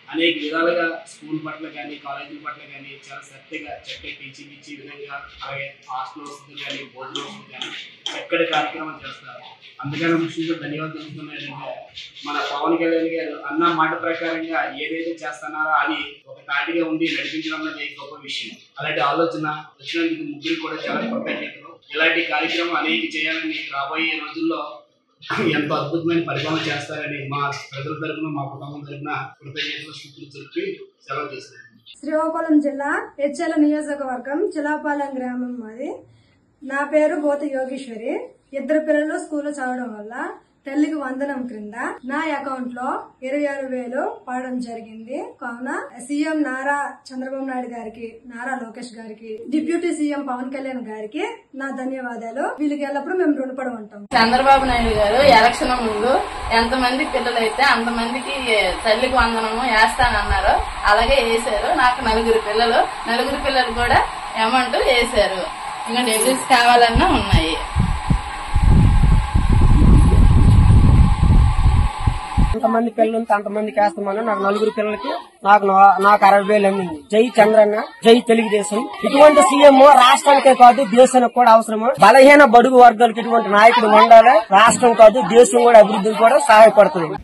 అనేక విధాలుగా స్కూల్ పట్ల కానీ కాలేజీల పట్ల కానీ చాలా చక్కగా టీచింగ్ ఇచ్చే విధంగా, అలాగే హాస్టల్ వసతులు కానీ భోజన వసతులు కానీ చక్కటి కార్యక్రమాలు చేస్తారు. అందుకని ముఖ్యంగా ధన్యవాదాలు తెలుస్తున్నాయంటే మన పవన్ కళ్యాణ్ గారు అన్న మాట ప్రకారంగా ఏదైతే చేస్తున్నారో అది ఒక తాటిగా ఉండి నడిపించడం అనేది గొప్ప విషయం. అలాంటి ఆలోచన వచ్చినందుకు ముగ్గురు కూడా చాలా కృతజ్ఞతలు. ఇలాంటి కార్యక్రమం అనేక చేయాలని రాబోయే రోజుల్లో ఎంతో అద్భుతమైన పరిపాలన చేస్తారని మా ప్రజల తరఫున, మా కుటుంబం తరఫున కృతజ్ఞతలు స్థుతులు చెప్పి సెలవు తీసుకుంటాం. శ్రీకాకుళం జిల్లా హెచ్ఎల్ నియోజకవర్గం చిలాపాలెం గ్రామం మాది. నా పేరు బోత యోగేశ్వరి. 2 పిల్లలు స్కూల్లో చదవడం వల్ల తల్లికి వందనం క్రింద నా అకౌంట్ లో 26,000 పడడం జరిగింది. కావున సీఎం నారా చంద్రబాబు నాయుడు గారికి, నారా లోకేష్ గారికి, డిప్యూటీ సీఎం పవన్ కళ్యాణ్ గారికి నా ధన్యవాదాలు. వీళ్ళకి ఎల్లప్పుడూ మేము రుణపడి ఉంటాం. చంద్రబాబు నాయుడు గారు ఎలక్షన్ ముందు ఎంతమంది పిల్లలైతే అంతమందికి తల్లికి వందనము వేస్తానన్నారు. అలాగే వేశారు. నాకు 4 పిల్లలు. 4 పిల్లలు కూడా అమౌంట్ వేశారు. ఇంకా డెబిట్స్ కావాలన్నా ఉన్నాయి. ఎంతమంది పిల్లలు ఉంటే అంతమందికి వేస్తామని నాకు 4 పిల్లలకి నాకు 60,000 అందింది. జై చంద్రన్న, జై తెలుగుదేశం. ఇటువంటి సీఎం రాష్ట్రానికే కాదు దేశానికి కూడా అవసరము. బలహీన బడుగు వర్గాలకు ఇటువంటి నాయకుడు ఉండాలి. రాష్ట్రం కాదు దేశం కూడా అభివృద్ధికి కూడా సహాయపడుతుంది.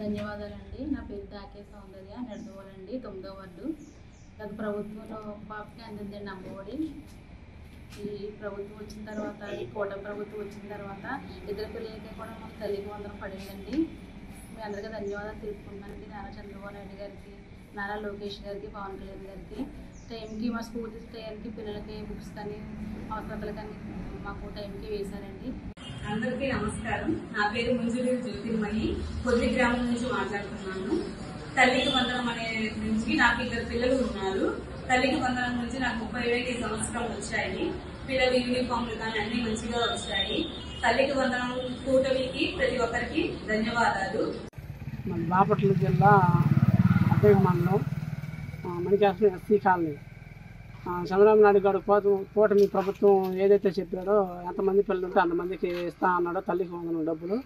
ధన్యవాదాలండి. నా పేరు దాకే సౌందర్య, నెడదవోలండి, 9వ వార్డు. గత ప్రభుత్వంలో పాపకి అందిందండి అమ్మఒడి. ఈ ప్రభుత్వం వచ్చిన తర్వాత, ఈ కూటమి ప్రభుత్వం వచ్చిన తర్వాత 2 పిల్లలకి కూడా మాకు తల్లికి వందనం పడిందండి. మీ అందరికీ ధన్యవాదాలు తెలుపుకుంటున్నానండి. నారా చంద్రబాబు నాయుడు గారికి, నారా లోకేష్ గారికి, పవన్ కళ్యాణ్ గారికి. టైంకి మా స్కూల్ టైంకి పిల్లలకి బుక్స్ కానీ అవసరాలు కానీ మాకు టైంకి వేశారండి. అందరికీ నమస్కారం. నా పేరు మంజూరి జ్యోతిర్మణి, పొద్దు గ్రామం నుంచి మాట్లాడుతున్నాను. తల్లికి వందనం అనే నుంచి నాకు 2 పిల్లలు ఉన్నారు. తల్లికి వందనం నుంచి నాకు 30,000 ఈ సంవత్సరం వచ్చాయి. పిల్లలు యూనిఫామ్లు కానీ అన్ని మంచిగా వచ్చాయి. తల్లికి వందనం కూటమికి ప్రతి ఒక్కరికి ధన్యవాదాలు. మన బాపట్ల జిల్లా అద్దెక మండలం మణికేశ్వరం ఎస్సీ కాలనీ. చంద్రబాబు నాయుడు గారు కూటమి ప్రభుత్వం ఏదైతే చెప్పాడో ఎంతమంది పిల్లలు ఉంటే అంతమందికి ఇస్తా అన్నాడో తల్లికి వందనం డబ్బులు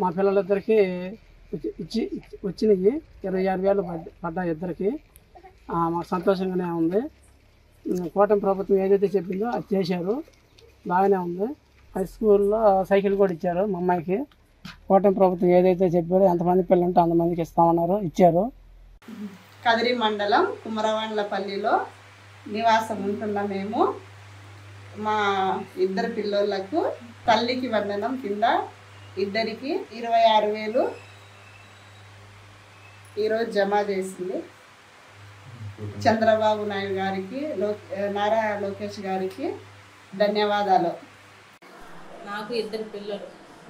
మా పిల్లలిద్దరికి వచ్చినాయి. 26,000 పడ్డాయి ఇద్దరికి. మాకు సంతోషంగానే ఉంది. కూటమి ప్రభుత్వం ఏదైతే చెప్పిందో అది చేశారు, బాగానే ఉంది. హై స్కూల్లో సైకిల్ కూడా ఇచ్చారు మా అమ్మాయికి. కూటమి ప్రభుత్వం ఏదైతే చెప్పారో ఎంతమంది పిల్లలు ఉంటే అంతమందికి ఇస్తామన్నారు, ఇచ్చారు. కదిరి మండలం కుమరవాండ్లపల్లిలో నివాసం ఉంటున్న మేము మా 2 పిల్లలకు తల్లికి వందనం కింద ఇద్దరికి 26,000 ఈరోజు జమ చేసింది. చంద్రబాబు నాయుడు గారికి, నారా లోకేష్ గారికి ధన్యవాదాలు. నాకు 2 పిల్లలు.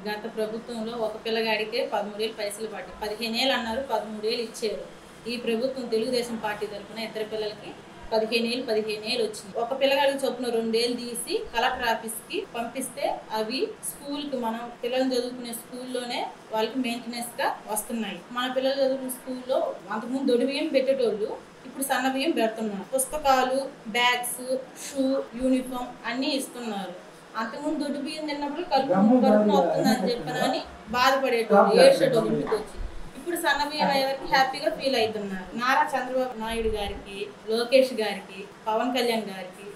గత ప్రభుత్వంలో ఒక పిల్లగాడికే 13,000 పైసలు పడ్డాయి. 15,000 అన్నారు, 13,000 ఇచ్చారు. ఈ ప్రభుత్వం తెలుగుదేశం పార్టీ తరఫున 2 పిల్లలకి 15,000 వచ్చింది. ఒక పిల్లగాడికి చొప్పున 2,000 తీసి కలెక్టర్ ఆఫీస్కి పంపిస్తే అవి స్కూల్కి, మనం పిల్లలు చదువుకునే స్కూల్లోనే వాళ్ళకి మెయింటెనెన్స్గా వస్తున్నాయి. మన పిల్లలు చదువుకునే స్కూల్లో అంతకుముందు దొడి బియ్యం పెట్టేటోళ్ళు, ఇప్పుడు సన్న బియ్యం పెడుతున్నారు. పుస్తకాలు, బ్యాగ్స్, షూ, యూనిఫామ్ అన్నీ ఇస్తున్నారు. అంతకుముందు దొడ్డు బియ్యం తిన్నప్పుడు కడుపున వస్తుందని చెప్పనని బాధపడేటోళ్ళు, ఏడ్చేటోళ్ళు ఇంటికి వచ్చి. ఇప్పుడు సన్న బియ్యం అయ్యేవరకు హ్యాపీగా ఫీల్ అవుతున్నారు. నారా చంద్రబాబు నాయుడు గారికి, లోకేష్ గారికి, పవన్ కళ్యాణ్ గారికి,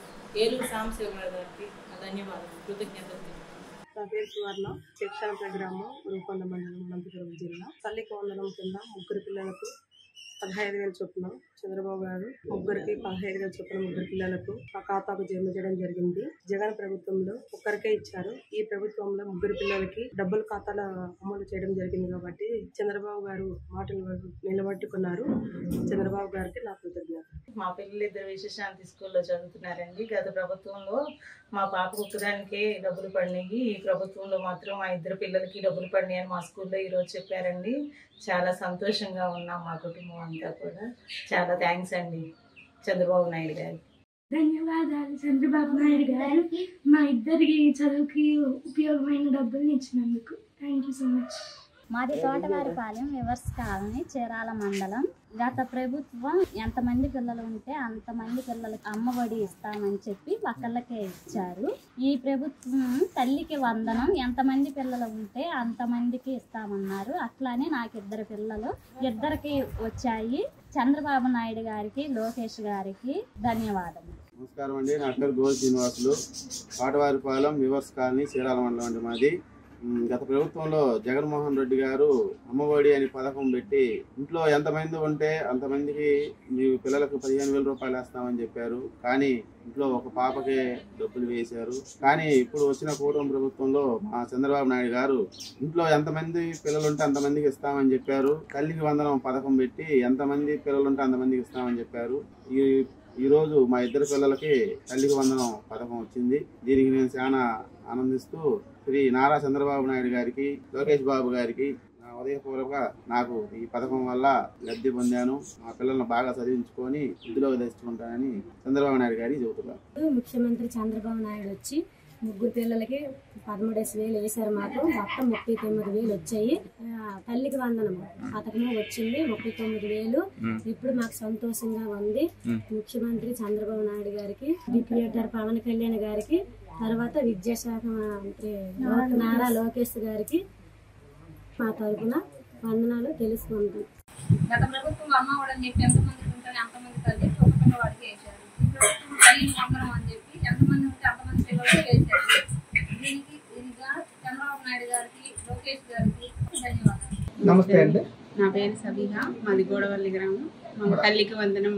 ఏలూరు సాంబశివరావు గారికి ధన్యవాదాలు, కృతజ్ఞతలు. నా పేరు సువర్ణ, శిక్షణ గ్రామం, రూపొండ మండలం, అనంతపురం జిల్లా. తల్లికి వందనం కింద ముగ్గురు పిల్లలకు 15,000 చొప్పున చంద్రబాబు గారు ముగ్గురికి 15,000 చొప్పున ముగ్గురు పిల్లలకు ఆ ఖాతాకు జమ చేయడం జరిగింది. జగన్ ప్రభుత్వంలో ఒక్కరికే ఇచ్చారు. ఈ ప్రభుత్వంలో ముగ్గురు పిల్లలకి డబ్బులు ఖాతాలో అమలు చేయడం జరిగింది కాబట్టి చంద్రబాబు గారు మాటలు నిలబెట్టుకున్నారు. చంద్రబాబు గారికి నా కృతజ్ఞత. మా పిల్లలు ఇద్దరు విశ్వశాంతి స్కూల్లో చదువుతున్నారండి. గత ప్రభుత్వంలో మా పాపకు ఒక్కదానికే డబ్బులు పడినాయి. ఈ ప్రభుత్వంలో మాత్రం మా ఇద్దరు పిల్లలకి డబ్బులు పడినాయి అని మా స్కూల్లో ఈరోజు చెప్పారండి. చాలా సంతోషంగా ఉన్నాం మా కుటుంబం అంతా కూడా. చాలా థ్యాంక్స్ అండి చంద్రబాబు నాయుడు గారికి. ధన్యవాదాలు చంద్రబాబు నాయుడు గారు, మా ఇద్దరికి చదువుకి ఉపయోగమైన డబ్బులు ఇచ్చినందుకు. Thank you so much. మాది తోటవారిపాలెం రివర్స్ కాలనీ, చీరాల మండలం. గత ప్రభుత్వం ఎంతమంది పిల్లలు ఉంటే అంతమంది పిల్లలకి అమ్మఒడి ఇస్తామని చెప్పి ఒకళ్ళకే ఇచ్చారు. ఈ ప్రభుత్వం తల్లికి వందనం ఎంతమంది పిల్లలు ఉంటే అంతమందికి ఇస్తామన్నారు. అట్లానే నాకు ఇద్దరు పిల్లలు, ఇద్దరికి వచ్చాయి. చంద్రబాబు నాయుడు గారికి, లోకేష్ గారికి ధన్యవాదాలు. నమస్కారం అండి. నా పేరు goal Srinivasulu, Thotavaripalem reverse colony, Chirala మండలం అండి మాది. గత ప్రభుత్వంలో జగన్మోహన్ రెడ్డి గారు అమ్మఒడి అని పథకం పెట్టి ఇంట్లో ఎంతమంది ఉంటే అంతమందికి మీ పిల్లలకు 15,000 రూపాయలు వేస్తామని చెప్పారు. కానీ ఇంట్లో ఒక పాపకే డబ్బులు వేశారు. కానీ ఇప్పుడు వచ్చిన కూటమి ప్రభుత్వంలో మా చంద్రబాబు నాయుడు గారు ఇంట్లో ఎంతమంది పిల్లలు ఉంటే అంతమందికి ఇస్తామని చెప్పారు. తల్లికి వందనం పథకం పెట్టి ఎంతమంది పిల్లలు ఉంటే అంతమందికి ఇస్తామని చెప్పారు. ఈరోజు మా ఇద్దరు పిల్లలకి తల్లికి వందనం పథకం వచ్చింది. దీనికి నేను చాలా ఆనందిస్తూ శ్రీ నారా చంద్రబాబు నాయుడు గారికి, లోకేష్ బాబు గారికి నా ఉదయపూర్వక నాకు ఈ పథకం వల్ల లబ్ధి పొందాను. మా పిల్లలను బాగా చదివించుకొని వృద్ధిలోకి తెచ్చుకుంటానని చంద్రబాబు నాయుడు గారికి చెబుతున్నారు. ముఖ్యమంత్రి చంద్రబాబు నాయుడు వచ్చి ముగ్గురు పిల్లలకి 13,000 వేశారు. మాకు మొత్తం 39,000 వచ్చాయి. తల్లికి వందనం పథకము వచ్చింది 39,000. ఇప్పుడు మాకు సంతోషంగా ఉంది. ముఖ్యమంత్రి చంద్రబాబు నాయుడు గారికి, డిప్యూటర్ పవన్ కళ్యాణ్ గారికి, తర్వాత విద్యాశాఖ మంత్రి నారా లోకేష్ గారికి మా తరఫున వందనాలు తెలుసుకుంటాం. గత ప్రభుత్వం అమ్మఒడి అని చెప్పి ఎంతమందికి ఉంటారు అంతమంది తల్లి ఒక పిల్లవాడికి వేశారు. ఈ ప్రభుత్వం తల్లి వందనం అని చెప్పి ఎంతమంది ఉంటే అంతమంది పిల్లలకి వేశారు. దీనికి ఇదిగా చంద్రబాబు నాయుడు గారికి, లోకేష్ గారికి ధన్యవాదాలు. నమస్తే అండి. నా పేరు సబీహా, మాది గోడవల్లి గ్రామం. మా తల్లికి వందనం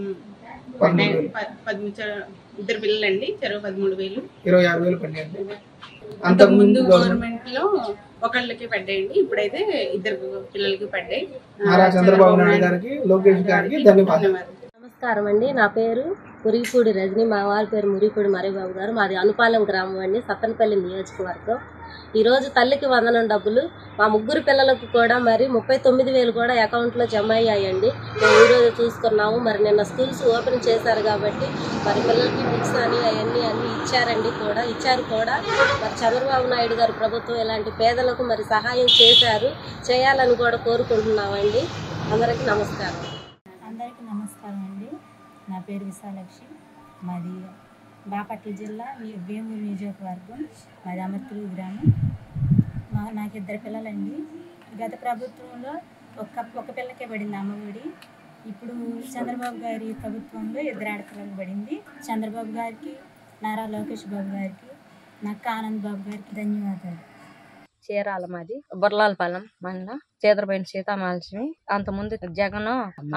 ఇద్దరు పిల్లలండి, చెరువు 13,000. 26,000 పడ్డాయండి. అంతకుముందు గవర్నమెంట్ లో ఒకళ్ళకి పడ్డాయండి, ఇప్పుడైతే ఇద్దరు పిల్లలకి పడ్డాయి. నారా చంద్రబాబు నాయుడు గారికి, లోకేష్ గారికి ధన్యవాదాలు. నమస్కారం అండి. నా పేరు మురిగిపూడి రజని, మా వారి పేరు మురిగిపూడి మరిబాబు గారు. మాది అనుపాలెం గ్రామం అండి, సత్తనపల్లి నియోజకవర్గం. ఈరోజు తల్లికి వందనం డబ్బులు మా ముగ్గురు పిల్లలకు కూడా మరి 39,000 కూడా అకౌంట్లో జమ అయ్యాయండి. మేము ఈరోజు చూసుకున్నాము. మరి నిన్న స్కూల్స్ ఓపెన్ చేశారు కాబట్టి మరి పిల్లలకి బుక్స్ అని అవన్నీ ఇచ్చారు కూడా. మరి చంద్రబాబు నాయుడు గారు ప్రభుత్వం ఇలాంటి పేదలకు మరి సహాయం చేయాలని కూడా కోరుకుంటున్నామండి. అందరికీ నమస్కారం. అందరికీ నమస్కారం అండి. నా పేరు విశాలక్ష్మి, మాది బాపట్ల జిల్లా వేమూరు నియోజకవర్గం, మాది అమర్తూరు గ్రామం. నాకు ఇద్దరు పిల్లలండి. గత ప్రభుత్వంలో ఒక పిల్లకే పడింది అమ్మఒడి. ఇప్పుడు చంద్రబాబు గారి ప్రభుత్వంలో ఇద్దరు ఆడపిల్లలు పడింది. చంద్రబాబు గారికి, నారా లోకేష్ బాబు గారికి, నక్క ఆనంద్ బాబు గారికి ధన్యవాదాలు. చీరాల మాది బొర్లాలపాలెం మండలం, చేతరపైన సీతామహాలక్ష్మి. అంతకుముందు జగన్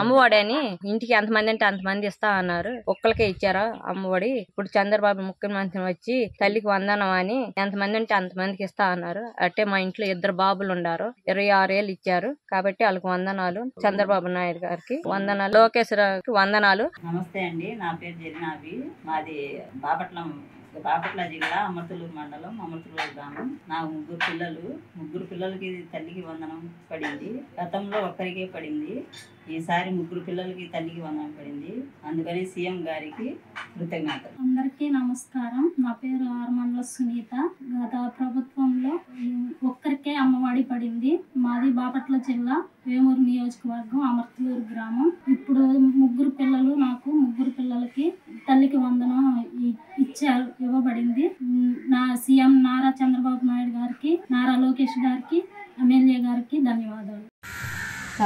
అమ్మఒడి అని ఇంటికి ఎంతమంది అంటే అంతమంది ఇస్తా అన్నారు. ఒక్కరికే ఇచ్చారు అమ్మఒడి. ఇప్పుడు చంద్రబాబు ముఖ్యమంత్రి వచ్చి తల్లికి వందనం అని ఎంతమంది అంటే అంతమందికి ఇస్తా అన్నారు. అంటే మా ఇంట్లో ఇద్దరు బాబులు ఉన్నారు, 26 ఏళ్ళు ఇచ్చారు కాబట్టి వాళ్ళకి వందనాలు. చంద్రబాబు నాయుడు గారికి వందనాలు, లోకేష్ గారికి వందనాలు. నమస్తే అండి. నా పేరు జగనాభి, మాది బాపట్ల జిల్లా అమర్తలూరు మండలం, అమర్తలూరు గ్రామం. నా ముగ్గురు పిల్లలకి తల్లికి వందనం పడింది. గతంలో ఒక్కరికే పడింది, ఈసారి ముగ్గురు పిల్లలకి తల్లికి వందనం పడింది. అందుకని సీఎం గారికి కృతజ్ఞతలు. అందరికీ నమస్కారం. నా పేరు ఆర్మండ్ల సునీత. గత ప్రభుత్వంలో ఒక్కరికే అమ్మఒడి పడింది. మాది బాపట్ల జిల్లా వేమూరు నియోజకవర్గం, అమర్తలూరు గ్రామం. ఇప్పుడు నాకు ముగ్గురు పిల్లలకి తల్లికి వందనం ఇవ్వబడింది. నా సీఎం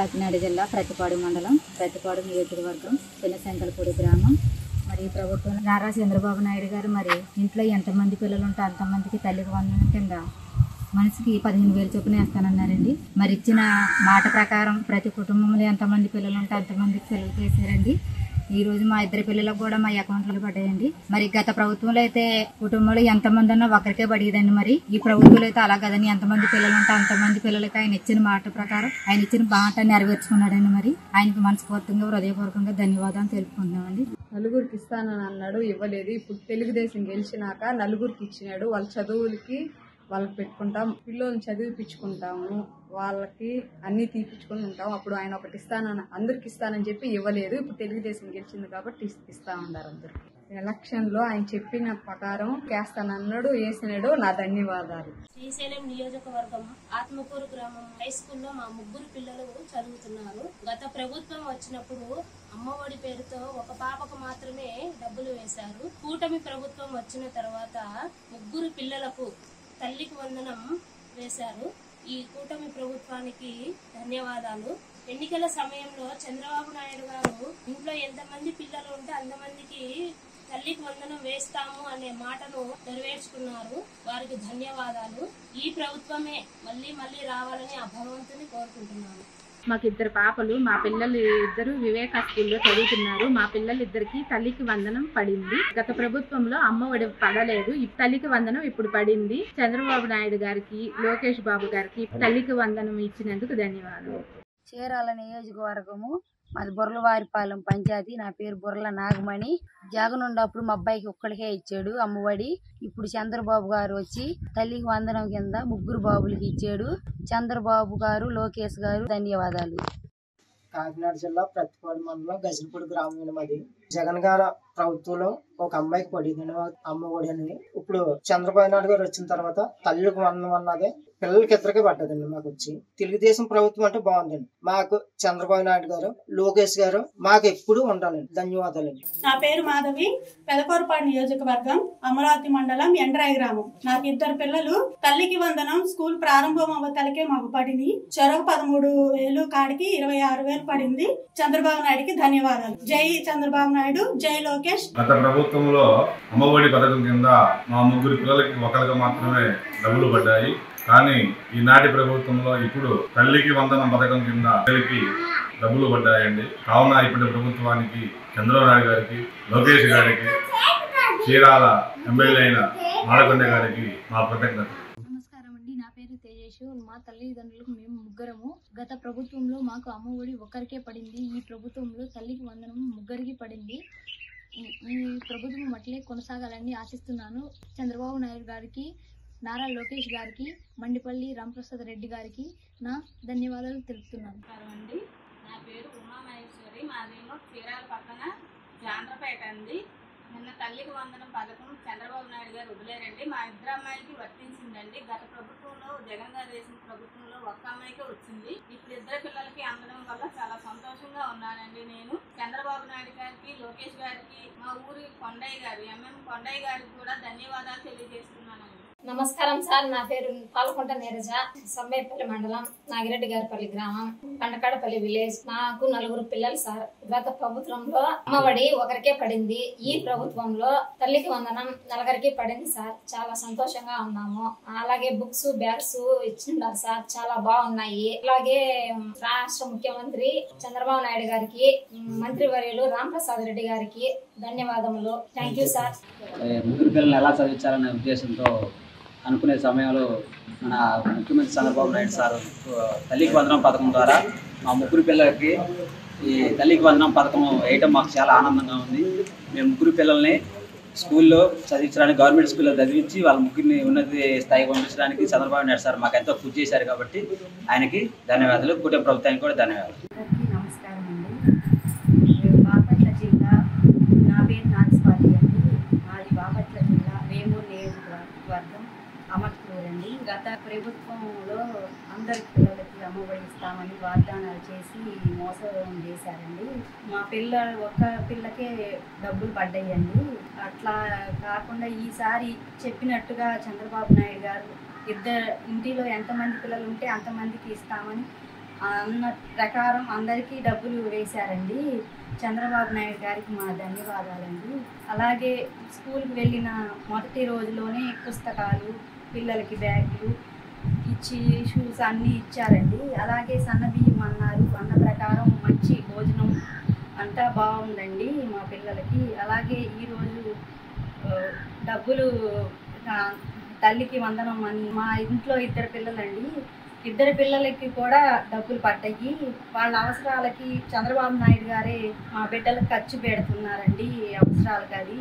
కాకినాడ జిల్లా ప్రతిపాడు మండలం ప్రతిపాడు నియోజకవర్గం చిన్నశంకలపూడి గ్రామం. మరి ప్రభుత్వం నారా చంద్రబాబు నాయుడు గారు మరి ఇంట్లో ఎంతమంది పిల్లలు ఉంటే అంతమందికి తల్లికి వందనం కింద మనిషికి 15,000 చొప్పున వేస్తానన్నారండి. మరి ఇచ్చిన మాట ప్రకారం ప్రతి కుటుంబంలో ఎంతమంది పిల్లలు ఉంటే అంతమందికి సెలవు చేశారండి. ఈ రోజు మా 2 పిల్లలకు కూడా మా అకౌంట్లో పడ్డాయండి. మరి గత ప్రభుత్వంలో అయితే కుటుంబంలో ఎంతమంది అన్నా ఒకరికే పడేదండి. మరి ఈ ప్రభుత్వంలో అయితే అలా కదండి, ఎంతమంది పిల్లలు ఉంటే అంతమంది పిల్లలకి ఆయన ఇచ్చిన మాట ప్రకారం ఆయన ఇచ్చిన మాట నెరవేర్చుకున్నాడండి. మరి ఆయనకు మనస్ఫూర్తిగా హృదయపూర్వకంగా ధన్యవాదాలు తెలుపుకుంటున్నామండి. నలుగురికి ఇస్తానని అన్నాడు, ఇవ్వలేదు. ఇప్పుడు తెలుగుదేశం గెలిచినాక నలుగురికి ఇచ్చినాడు. వాళ్ళ చదువులకి వాళ్ళకి పెట్టుకుంటాం, పిల్లల్ని చదివిపించుకుంటాము, వాళ్ళకి అన్ని తీపించుకొని ఉంటాం. అప్పుడు ఆయన ఒకటి ఇస్తానని అందరికి ఇస్తానని చెప్పి ఇవ్వలేదు. ఇప్పుడు తెలుగుదేశం గెలిచింది కాబట్టి ఇస్తా ఉన్నారు అందరికి. ఎలక్షన్ లో ఆయన చెప్పిన ప్రకారం చేస్తానన్నాడు, వేసినాడు. నా ధన్యవాదాలు. శ్రీశైలం నియోజకవర్గం ఆత్మకూరు గ్రామం హై స్కూల్లో మా 3 పిల్లలు చదువుతున్నారు. గత ప్రభుత్వం వచ్చినప్పుడు అమ్మఒడి పేరుతో ఒక పాపకు మాత్రమే డబ్బులు వేశారు. కూటమి ప్రభుత్వం వచ్చిన తర్వాత 3 పిల్లలకు తల్లికి వందనం వేశారు. ఈ కూటమి ప్రభుత్వానికి ధన్యవాదాలు. ఎన్నికల సమయంలో చంద్రబాబు నాయుడు గారు ఇంట్లో ఎంతమంది పిల్లలు ఉంటే అంతమందికి తల్లికి వందనం వేస్తాము అనే మాటను నెరవేర్చుకున్నారు. వారికి ధన్యవాదాలు. ఈ ప్రభుత్వమే మళ్ళీ మళ్ళీ రావాలని ఆ భగవంతుని కోరుకుంటున్నాను. మాకు 2 పాపలు, మా పిల్లలు 2 వివేకా స్కూల్లో చదువుతున్నారు. మా పిల్లలిద్దరికి తల్లికి వందనం పడింది. గత ప్రభుత్వంలో అమ్మఒడి పడలేదు, తల్లికి వందనం ఇప్పుడు పడింది. చంద్రబాబు నాయుడు గారికి, లోకేష్ బాబు గారికి తల్లికి వందనం ఇచ్చినందుకు ధన్యవాదాలు. చీరాల నియోజకవర్గము, మాది బుర్రలవారిపాలెం పంచాయతీ. నా పేరు బుర్రల నాగమణి. జగన్ ఉన్నప్పుడు మా అబ్బాయికి ఒక్కడికే ఇచ్చాడు అమ్మఒడి. ఇప్పుడు చంద్రబాబు గారు వచ్చి తల్లికి వందనం కింద 3 బాబులకి ఇచ్చాడు. చంద్రబాబు గారు, లోకేష్ గారు ధన్యవాదాలు. కాకినాడ జిల్లా ప్రతిపాడు మండలం గజనపూడి గ్రామం మాది. జగన్ గారు ప్రభుత్వంలో ఒక అమ్మాయికి పడింది అమ్మఒడి అనేది. ఇప్పుడు చంద్రబాబు నాయుడు గారు వచ్చిన తర్వాత తల్లికి వందనం అన్నదే పిల్లలకి 2కే పడ్డదండి. మాకు వచ్చి తెలుగుదేశం ప్రభుత్వం అంటే బాగుందండి. మాకు చంద్రబాబు నాయుడు గారు, లోకేష్ గారు మాకు ఎప్పుడు ఉండాలండి. ధన్యవాదాలండి. నా పేరు మాధవి, పెదకూరపాడు నియోజకవర్గం అమరావతి మండలం ఎండ్రాయి గ్రామం. నాకు 2 పిల్లలు. తల్లికి వందనం స్కూల్ ప్రారంభం అవ్వతలకే మాకు పడింది. చెరొక 13,000 కాడికి 26,000 పడింది. చంద్రబాబు నాయుడుకి ధన్యవాదాలు. జై చంద్రబాబు నాయుడు, జై లోకేష్. గత ప్రభుత్వంలో అమ్మఒడి పథకం కింద మా 3 పిల్లలకి ఒకరికి మాత్రమే డబ్బులు పడ్డాయి. కానీ ఈనాటి ప్రభుత్వంలో ఇప్పుడు తల్లికి వందనం పథకం కింద పిల్లలకి డబ్బులు పడ్డాయండి. కావున ఇప్పటి ప్రభుత్వానికి, చంద్రబాబు నాయుడు గారికి, లోకేష్ గారికి, చీరాల ఎమ్మెల్యే అయిన మాడకొండ గారికి మా కృతజ్ఞతలు. నమస్కారం అండి. నా పేరు తేజేషు. మా తల్లిదండ్రులకు మేము 3. గత ప్రభుత్వంలో మాకు అమ్మఒడి ఒక్కరికే పడింది. ఈ ప్రభుత్వంలో తల్లికి వందనం 3కి పడింది. ఈ ప్రభుత్వం అట్లే కొనసాగాలని ఆశిస్తున్నాను. చంద్రబాబు నాయుడు గారికి, నారా లోకేష్ గారికి, మండిపల్లి రామప్రసాద్ రెడ్డి గారికి నా ధన్యవాదాలు తెలుపుతున్నాను. నా పేరు ఉమామహేశ్వరి. మాదేమో చీరాల పక్కన జాండ్రపేట అండి. నిన్న తల్లికి వందనం పథకం చంద్రబాబు నాయుడు గారు వదిలేరండి. మా 2 అమ్మాయిలకి వర్తించిందండి. గత ప్రభుత్వంలో జగన్ గారు వేసిన ప్రభుత్వంలో 1 అమ్మాయికే వచ్చింది. ఇప్పుడు 2 పిల్లలకి అందడం వల్ల చాలా సంతోషంగా ఉన్నానండి. నేను చంద్రబాబు నాయుడు గారికి, లోకేష్ గారికి, మా ఊరి కొండయ్య గారు, ఎంఎం కొండయ్య గారికి కూడా ధన్యవాదాలు తెలియజేస్తున్నానండి. నమస్కారం సార్. నా పేరు పాలకొంట నీరజ, సమ్మేపల్లి మండలం, నాగిరెడ్డి గారిపల్లి గ్రామం, పండకాడపల్లి విలేజ్. నాకు 4 పిల్లలు సార్. గత ప్రభుత్వంలో అమ్మఒడి ఒకరికే పడింది. ఈ ప్రభుత్వంలో తల్లికి వందనం 4కి పడింది సార్. చాలా సంతోషంగా ఉన్నాము. అలాగే బుక్స్, బ్యాగ్స్ ఇచ్చిన్నారు సార్, చాలా బాగున్నాయి. అలాగే రాష్ట్ర ముఖ్యమంత్రి చంద్రబాబు నాయుడు గారికి, మంత్రివర్యులు రామప్రసాద్ రెడ్డి గారికి ధన్యవాదములు. Thank you sir. 3 పిల్లల్ని ఎలా చదివించాలనే ఉద్దేశంతో అనుకునే సమయంలో మన ముఖ్యమంత్రి చంద్రబాబు నాయుడు సార్ తల్లికి వందనం పథకం ద్వారా మా 3 పిల్లలకి ఈ తల్లికి వందనం పథకం వేయటం మాకు చాలా ఆనందంగా ఉంది. మేము 3 పిల్లల్ని స్కూల్లో చదివించడానికి, గవర్నమెంట్ స్కూల్లో చదివించి వాళ్ళ 3ని ఉన్నత స్థాయికి పంపించడానికి చంద్రబాబు నాయుడు సార్ మాకు ఎంతో కృషి చేశారు. కాబట్టి ఆయనకి ధన్యవాదాలు. కూటమి ప్రభుత్వానికి కూడా ధన్యవాదాలు. నమస్కారం అండి. బాపట్ల జిల్లా, నా పేరు నాగస్వాతి అండి. మాది బాపట్ల జిల్లా వేమూరు నియోజకవర్గం అమర్తూరు అండి. గత ప్రభుత్వంలో అందరి పిల్లలకి అమ్మఒడి ఇస్తామని వాగ్దానాలు చేసి మోసం చేశారండి. మా ఒక్క పిల్లకే డబ్బులు పడ్డాయండి. అట్లా కాకుండా ఈసారి చెప్పినట్టుగా చంద్రబాబు నాయుడు గారు ఇంటిలో ఎంతమంది పిల్లలు ఉంటే అంతమందికి ఇస్తామని అన్న ప్రకారం అందరికీ డబ్బులు వేశారండి. చంద్రబాబు నాయుడు గారికి మా ధన్యవాదాలండి. అలాగే స్కూల్కి వెళ్ళిన మొదటి రోజులోనే పుస్తకాలు, పిల్లలకి బ్యాగులు ఇచ్చి షూస్ అన్నీ ఇచ్చారండి. అలాగే సన్నబియ్యం అన్నారు, అన్న ప్రకారం మంచి భోజనం అంతా బాగుందండి మా పిల్లలకి. అలాగే ఈరోజు డబ్బులు తల్లికి వందనం అని మా ఇంట్లో 2 పిల్లలండి, 2 పిల్లలకి కూడా డబ్బులు పడ్డాయి. వాళ్ళ అవసరాలకి చంద్రబాబు నాయుడు గారే మా బిడ్డలకు ఖర్చు పెడుతున్నారండి. అవసరాలకి అది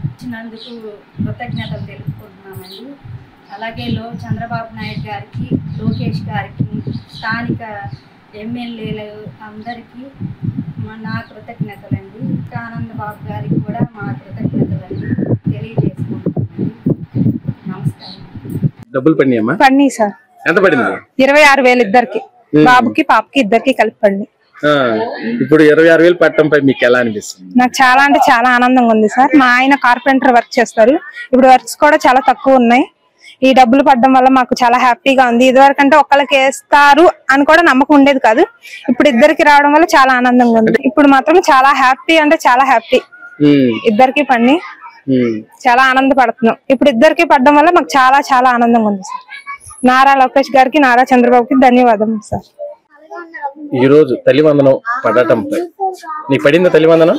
ఇచ్చినందుకు కృతజ్ఞతలు తెలుపుకుంటున్నామండి. అలాగే చంద్రబాబు నాయుడు గారికి, లోకేష్ గారికి, స్థానిక ఎమ్మెల్యేలు అందరికీ నా కృతజ్ఞతలండి. ఆనంద్ బాబు గారికి కూడా మా కృతజ్ఞతలండి తెలియజేసుకుంటున్నామండి. నమస్కారం. డబ్బులు పడినాయమ్మా? పడినాయి సార్. ఎంత పడింది? 26,000 ఇద్దరికి, బాబుకి పాపకి ఇద్దరికి కలిపి పడినాయి. ఇప్పుడు 26,000 పట్టడంపై మీకు ఎలా అనిపిస్తుంది? నాకు చాలా అంటే చాలా ఆనందంగా ఉంది సార్. మా ఆయన కార్పెంటర్ వర్క్ చేస్తారు, ఇప్పుడు వర్క్స్ కూడా చాలా తక్కువ ఉన్నాయి. ఈ డబ్బులు పడడం వల్ల మాకు చాలా హ్యాపీగా ఉంది. ఇదివరకంటే ఒక్కళ్ళకి వేస్తారు అని కూడా నమ్మకం ఉండేది కాదు, ఇప్పుడు ఇద్దరికి రావడం వల్ల చాలా ఆనందంగా ఉంది. ఇప్పుడు మాత్రం చాలా హ్యాపీ అంటే చాలా హ్యాపీ. ఇద్దరికి పడి చాలా ఆనందపడుతున్నాం. ఇప్పుడు ఇద్దరికి పడడం వల్ల మాకు చాలా చాలా ఆనందంగా ఉంది సార్. నారా లోకేష్ గారికి, నారా చంద్రబాబుకి ధన్యవాదాలు సార్. ఈ రోజు తల్లివందనం పడటంపై నీకు పడింది తల్లివందనం?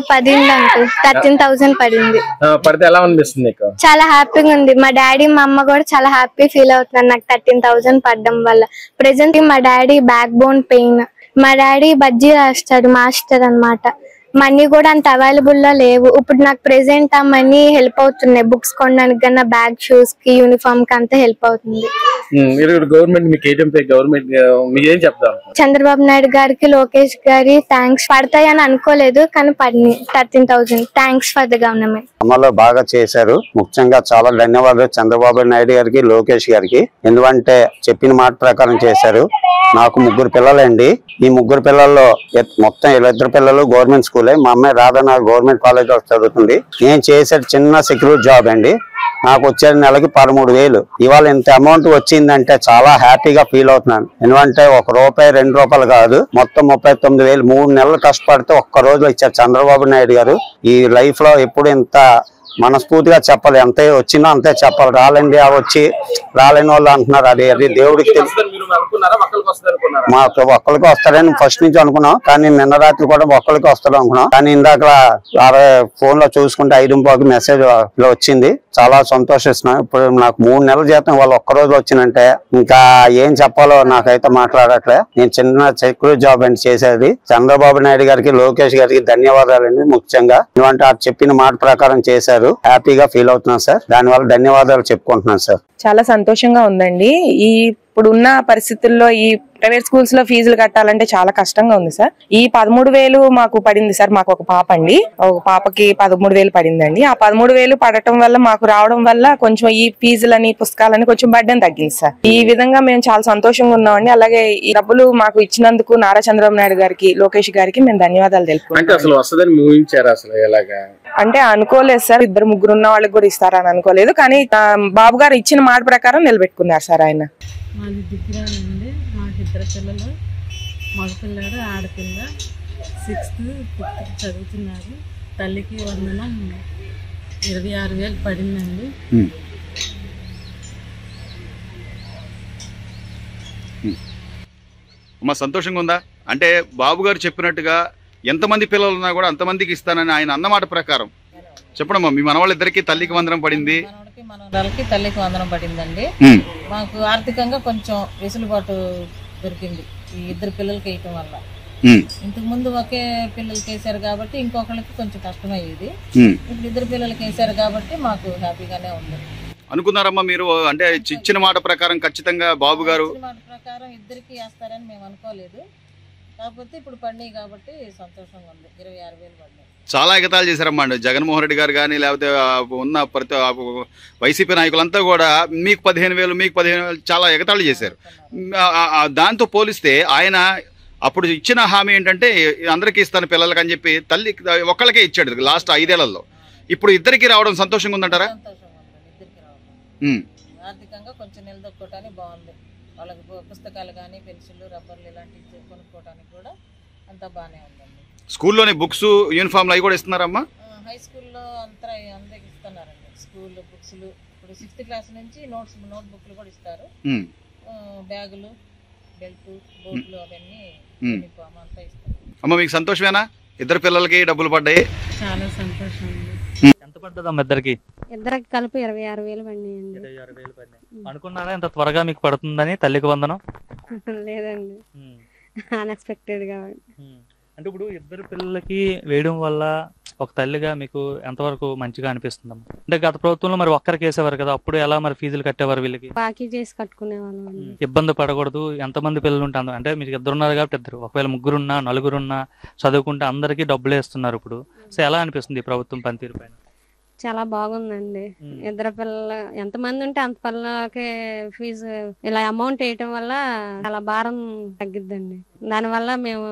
పడింది అంకుల్, 13,000 పడింది. పడితే ఎలా అనిపిస్తుంది నీకు? చాలా హ్యాపీగా ఉంది. మా డాడీ మా అమ్మ కూడా చాలా హ్యాపీ ఫీల్ అవుతున్నారు నాకు 13,000 పడడం వల్ల. ప్రెసెంట్ మా డాడీ బ్యాక్ బోన్ పెయిన్. మా డాడీ బజ్జీ రాస్తాడు, మాస్టర్ అన్నమాట. మనీ కూడా అంత అవైలబుల్ లో లేవు. ఇప్పుడు నాకు ప్రెసెంట్ ఆ మనీ హెల్ప్ అవుతున్నాయి. బుక్స్ కొనడానికి కన్నా బ్యాగ్, షూస్ కి, యూనిఫామ్ కి అంతా హెల్ప్ అవుతుంది. గవర్నమెంట్ మీకు గవర్నమెంట్ మీకు ఏం చెప్తారు? చంద్రబాబు నాయుడు గారికి, లోకేష్ గారి థ్యాంక్స్. పడతాయని అనుకోలేదు కానీ పడినాయి 13,000. Thanks for the government. అమలు బాగా చేశారు. ముఖ్యంగా చాలా ధన్యవాదాలు చంద్రబాబు నాయుడు గారికి, లోకేష్ గారికి. ఎందుకంటే చెప్పిన మాట ప్రకారం చేశారు. నాకు 3 పిల్లలండి. ఈ 3 పిల్లల్లో మొత్తం 2 పిల్లలు గవర్నమెంట్ స్కూలే. మా అమ్మాయి రాధానగర్ గవర్నమెంట్ కాలేజ్ లో చదువుతుంది. నేను చేసే చిన్న సెక్యూరిటీ జాబ్ అండి. నాకు వచ్చే నెలకి 13,000. ఇవాళ ఇంత అమౌంట్ వచ్చిందంటే చాలా హ్యాపీగా ఫీల్ అవుతున్నాను. ఎందుకంటే ₹1, ₹2 కాదు, మొత్తం 39,000. 3 నెలలు కష్టపడితే ఒక్క రోజులో ఇచ్చారు చంద్రబాబు నాయుడు గారు. ఈ లైఫ్ లో ఎప్పుడు ఇంత మనస్ఫూర్తిగా చెప్పాలి. ఎంత వచ్చినా అంతే చెప్పాలి. రాలేండి వచ్చి రాలేని వాళ్ళు అంటున్నారు. అది దేవుడికి తెలుసు. మాకు ఒక్కరికి వస్తారని ఫస్ట్ నుంచి అనుకున్నాం, కానీ నిన్న రాత్రి కూడా ఒక్కరికి వస్తారు అనుకున్నాం. కానీ ఇందాక ఫోన్ లో చూసుకుంటే 5:15 మెసేజ్ లో వచ్చింది. చాలా సంతోషిస్తున్నాం. ఇప్పుడు నాకు 3 నెలల జీతం వాళ్ళు ఒక్క రోజు వచ్చిందంటే ఇంకా ఏం చెప్పాలో నాకైతే మాట్లాడట్లే. నేను చిన్న సెక్యూరిటీ జాబ్ అండి చేసేది. చంద్రబాబు నాయుడు గారికి, లోకేష్ గారికి ధన్యవాదాలండి. ముఖ్యంగా ఎందుకంటే చెప్పిన మాట ప్రకారం చేశారు. హ్యాపీగా ఫీల్ అవుతున్నాను సార్. దానివల్ల ధన్యవాదాలు చెప్పుకుంటున్నాను సార్. చాలా సంతోషంగా ఉందండి. ఇప్పుడున్న పరిస్థితుల్లో ఈ ప్రైవేట్ స్కూల్స్ లో ఫీజులు కట్టాలంటే చాలా కష్టంగా ఉంది సార్. ఈ 13,000 మాకు పడింది సార్. మాకు ఒక పాప అండి, ఒక పాపకి 13,000 పడిందండి. ఆ 13,000 పడటం వల్ల మాకు రావడం వల్ల కొంచెం ఈ ఫీజులని, పుస్తకాలని కొంచెం బడ్డెన్ తగ్గింది సార్. ఈ విధంగా మేము చాలా సంతోషంగా ఉన్నామండి. అలాగే ఈ డబ్బులు మాకు ఇచ్చినందుకు నారా చంద్రబాబు నాయుడు గారికి, లోకేష్ గారికి మేము ధన్యవాదాలు తెలుపుకుంటున్నాం. అంటే అనుకోలేదు సార్, 2-3 ఉన్న వాళ్ళకి కూడా ఇస్తారని అనుకోలేదు, కానీ బాబు గారు ఇచ్చిన మాట ప్రకారం నిలబెట్టుకున్నారు సార్ ఆయన. మాది దిగ్గురాలండి. మాకు 2 పిల్లలు, మగపిల్లాడు, ఆడపిల్ల. 6th, 5th చదువుతున్నారు. తల్లికి వందనం 26,000 పడిందండి. అమ్మ సంతోషంగా ఉందా? అంటే బాబు గారు చెప్పినట్టుగా ఎంతమంది పిల్లలు ఉన్నా కూడా అంతమందికి ఇస్తానని ఆయన అన్నమాట ప్రకారం చెప్పడమ్మా. మీ మనవాళ్ళిద్దరికి తల్లికి వందనం పడింది, మనవరాలకి తల్లికి వందనం పడిందండి. మాకు ఆర్థికంగా కొంచెం వెసులుబాటు దొరికింది ఈ 2 పిల్లలకి వేయటం వల్ల. ఇంతకు ముందు ఒకే పిల్లలకి వేసారు కాబట్టి ఇంకొకరికి కొంచెం కష్టమయ్యేది. ఇప్పుడు 2 పిల్లలకి వేసారు కాబట్టి మాకు హ్యాపీగానే ఉంది. అనుకున్నారమ్మా మీరు? అంటే ఇచ్చిన మాట ప్రకారం ఖచ్చితంగా బాబు గారు మాట ప్రకారం 2కి వేస్తారని మేము అనుకోలేదు. కాకపోతే ఇప్పుడు పడినాయి కాబట్టి సంతోషంగా ఉంది. 26,000 పడినాయి. చాలా ఎగతాళి చేశారమ్మా జగన్మోహన్ రెడ్డి గారు కానీ, లేకపోతే ఉన్న ప్రతి వైసీపీ నాయకులంతా కూడా మీకు 15,000, మీకు 15,000 చాలా ఎగతాళి చేశారు. దాంతో పోలిస్తే ఆయన అప్పుడు ఇచ్చిన హామీ ఏంటంటే అందరికీ ఇస్తాను పిల్లలకి అని చెప్పి తల్లి ఒక్కళ్ళకే ఇచ్చాడు లాస్ట్ 5 ఏళ్లలో. ఇప్పుడు 2కి రావడం సంతోషంగా ఉందంటారా? ఆర్థికంగా కొంచెం నిలదొక్కటానికి బాగుంది. వాళ్ళకి పుస్తకాలు కానీ పెన్సిళ్ళు రబ్బర్లు ఇలాంటివి కొనుక్కోవడానికి కూడా అంతా బాగానే ఉందండి. స్కూల్లోని బుక్స్ యూనిఫామ్లు అవి కూడా ఇస్తున్నారమ్మా? హై స్కూల్లో అందరికి ఇస్తున్నారండి. స్కూల్ బుక్స్లు ఇప్పుడు 6th క్లాస్ నుంచి నోట్ బుక్లు కూడా ఇస్తారు. బ్యాగులు, బెల్ట్, బోట్లు అవన్నీ యూనిఫామ్ అంతా ఇస్తారు. అమ్మ మీకు సంతోషమేనా? ఇద్దరు పిల్లలకి డబ్బులు పడ్డాయి. చాలా సంతోషం. ఎంత పడ్డదమ్మా ఇద్దరికి? ఇద్దరికి కలిపి 26,000 పడినాయండి. 26,000 పడినాయి. అనుకున్నారా ఇంత త్వరగా మీకు పడుతుందని తల్లికి వందనం? లేదండి, అన్ఎక్స్పెక్టెడ్ గా. అంటే ఇప్పుడు ఇద్దరు పిల్లలకి వేయడం వల్ల ఒక తల్లిగా మీకు ఎంతవరకు మంచిగా అనిపిస్తుందమ్మా? అంటే గత ప్రభుత్వంలో మరి ఒక్కరికి వేసేవారు కదా, అప్పుడు ఎలా మరి ఫీజులు కట్టేవారు వీళ్ళకి? బాకీ చేసి కట్టుకునే వాళ్ళం. ఇబ్బంది పడకూడదు, ఎంతమంది పిల్లలు ఉంటారు అంటే మీకు ఇద్దరు ఉన్నారు కాబట్టి ఇద్దరు, ఒకవేళ ముగ్గురున్నా నలుగురున్నా చదువుకుంటే అందరికీ డబ్బులు వేస్తున్నారు ఇప్పుడు. సో ఎలా అనిపిస్తుంది ఈ ప్రభుత్వం పనితీరు పైన? చాలా బాగుందండి. ఇద్దరు పిల్లలు ఎంతమంది ఉంటే అంత పిల్లలకి ఫీజు ఇలా అమౌంట్ వేయటం వల్ల చాలా భారం తగ్గిద్దండి. దానివల్ల మేము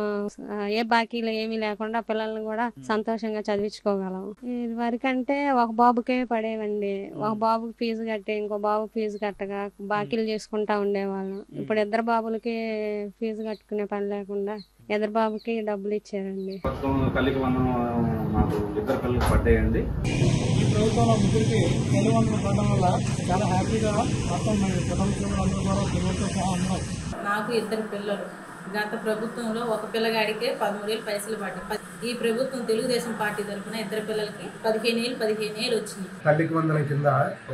ఏ బాకీలు ఏమీ లేకుండా పిల్లల్ని కూడా సంతోషంగా చదివించుకోగలం. ఇది వరకంటే ఒక బాబుకే పడేవండి. ఒక బాబుకి ఫీజు కట్టి ఇంకో బాబు ఫీజు కట్టగా బాకీలు చేసుకుంటా ఉండేవాళ్ళం. ఇప్పుడు ఇద్దరు బాబులకి ఫీజు కట్టుకునే పని లేకుండా ఇద్దరు బాబుకి డబ్బులు ఇచ్చారండి. తల్లికి వందనం మాకు ఇద్దరు పిల్లలకి పడ్డాయండి. ఈ ప్రభుత్వంలో ముగ్గురికి తల్లి వందనం పడడం వల్ల చాలా హ్యాపీగా మొత్తం కుటుంబ సభ్యులందరూ కూడా పిల్లలతో సహా ఉన్నాం. నాకు ఇద్దరు పిల్లలు. గత ప్రభుత్వంలో ఒక పిల్లగాడికే 13,000 పైసలు పడ్డాయి. ఈ ప్రభుత్వం తెలుగుదేశం పార్టీ తరఫున ఇద్దరు పిల్లలకి 15,000 వచ్చినాయి. తల్లికి వందనం కింద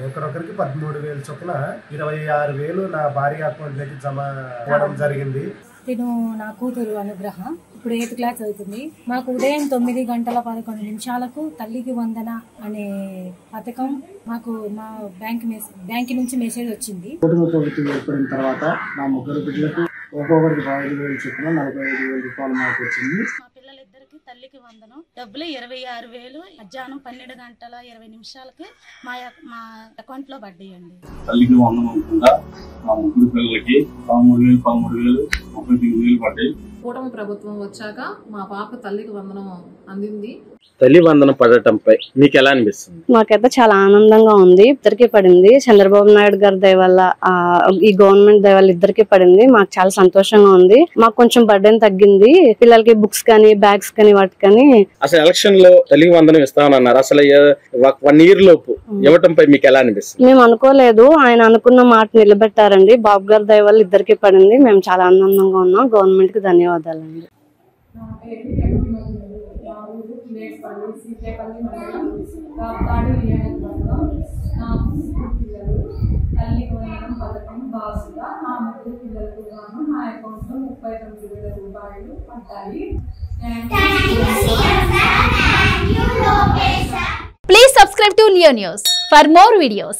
ఒకరొకరికి 13,000 చొప్పున 26,000 నా భార్య అకౌంట్ లోకి జమ అవ్వడం జరిగింది. తిను నా కూతురు అనుగ్రహ ఇప్పుడు 8th క్లాస్ అవుతుంది. మాకు ఉదయం 9:11 తల్లికి వందన అనే పథకం మాకు మా బ్యాంక్ నుంచి మెసేజ్ వచ్చింది. ఏర్పడిన తర్వాత మా ముగ్గురు బిడ్డలకు ఒక్కొక్కరికి 5,000 చొప్పున 45,000 రూపాయలు మాకు వచ్చింది. తల్లికి వందనం డబ్బులు 26,000 మధ్యాహ్నం 12:20 మా అకౌంట్ లో పడ్డాయండి. తల్లికి వందనం కింద మా ముగ్గురు పిల్లలకి 13,000 39,000 పడ్డాయి. కూటమి ప్రభుత్వం వచ్చాక మా పాప తల్లికి వందనం అందింది. తల్లి వందనం పడటంపై మీకు ఎలా అనిపిస్తుంది? మాకైతే చాలా ఆనందంగా ఉంది. ఇద్దరికి పడింది. చంద్రబాబు నాయుడు గారి దయ వల్ల ఈ గవర్నమెంట్ దయ వల్ల ఇద్దరికి పడింది. మాకు చాలా సంతోషంగా ఉంది. మాకు కొంచెం బర్డెన్ తగ్గింది. పిల్లలకి బుక్స్ కానీ బ్యాగ్స్ కానీ వాటికని. అసలు ఎలక్షన్ లో తల్లి వందనం ఇస్తామన్నారు. అసలు 1 year లోపు ఇవ్వటంపై మీకు ఎలా అనిపిస్తుంది? మేము అనుకోలేదు, ఆయన అనుకున్న మాట నిలబెట్టారండి. బాబు గారి దయ వల్ల ఇద్దరికి పడింది. మేము చాలా ఆనందంగా ఉన్నాం. గవర్నమెంట్ కి ధన్యవాదాలండి. తల్లికి వందనం పథకం బాసుగా నా ముగ్గురు పిల్లలకు గాను నా అకౌంట్ లో 39,000 రూపాయలు పడ్డాయి. Please subscribe to Leo News for more videos.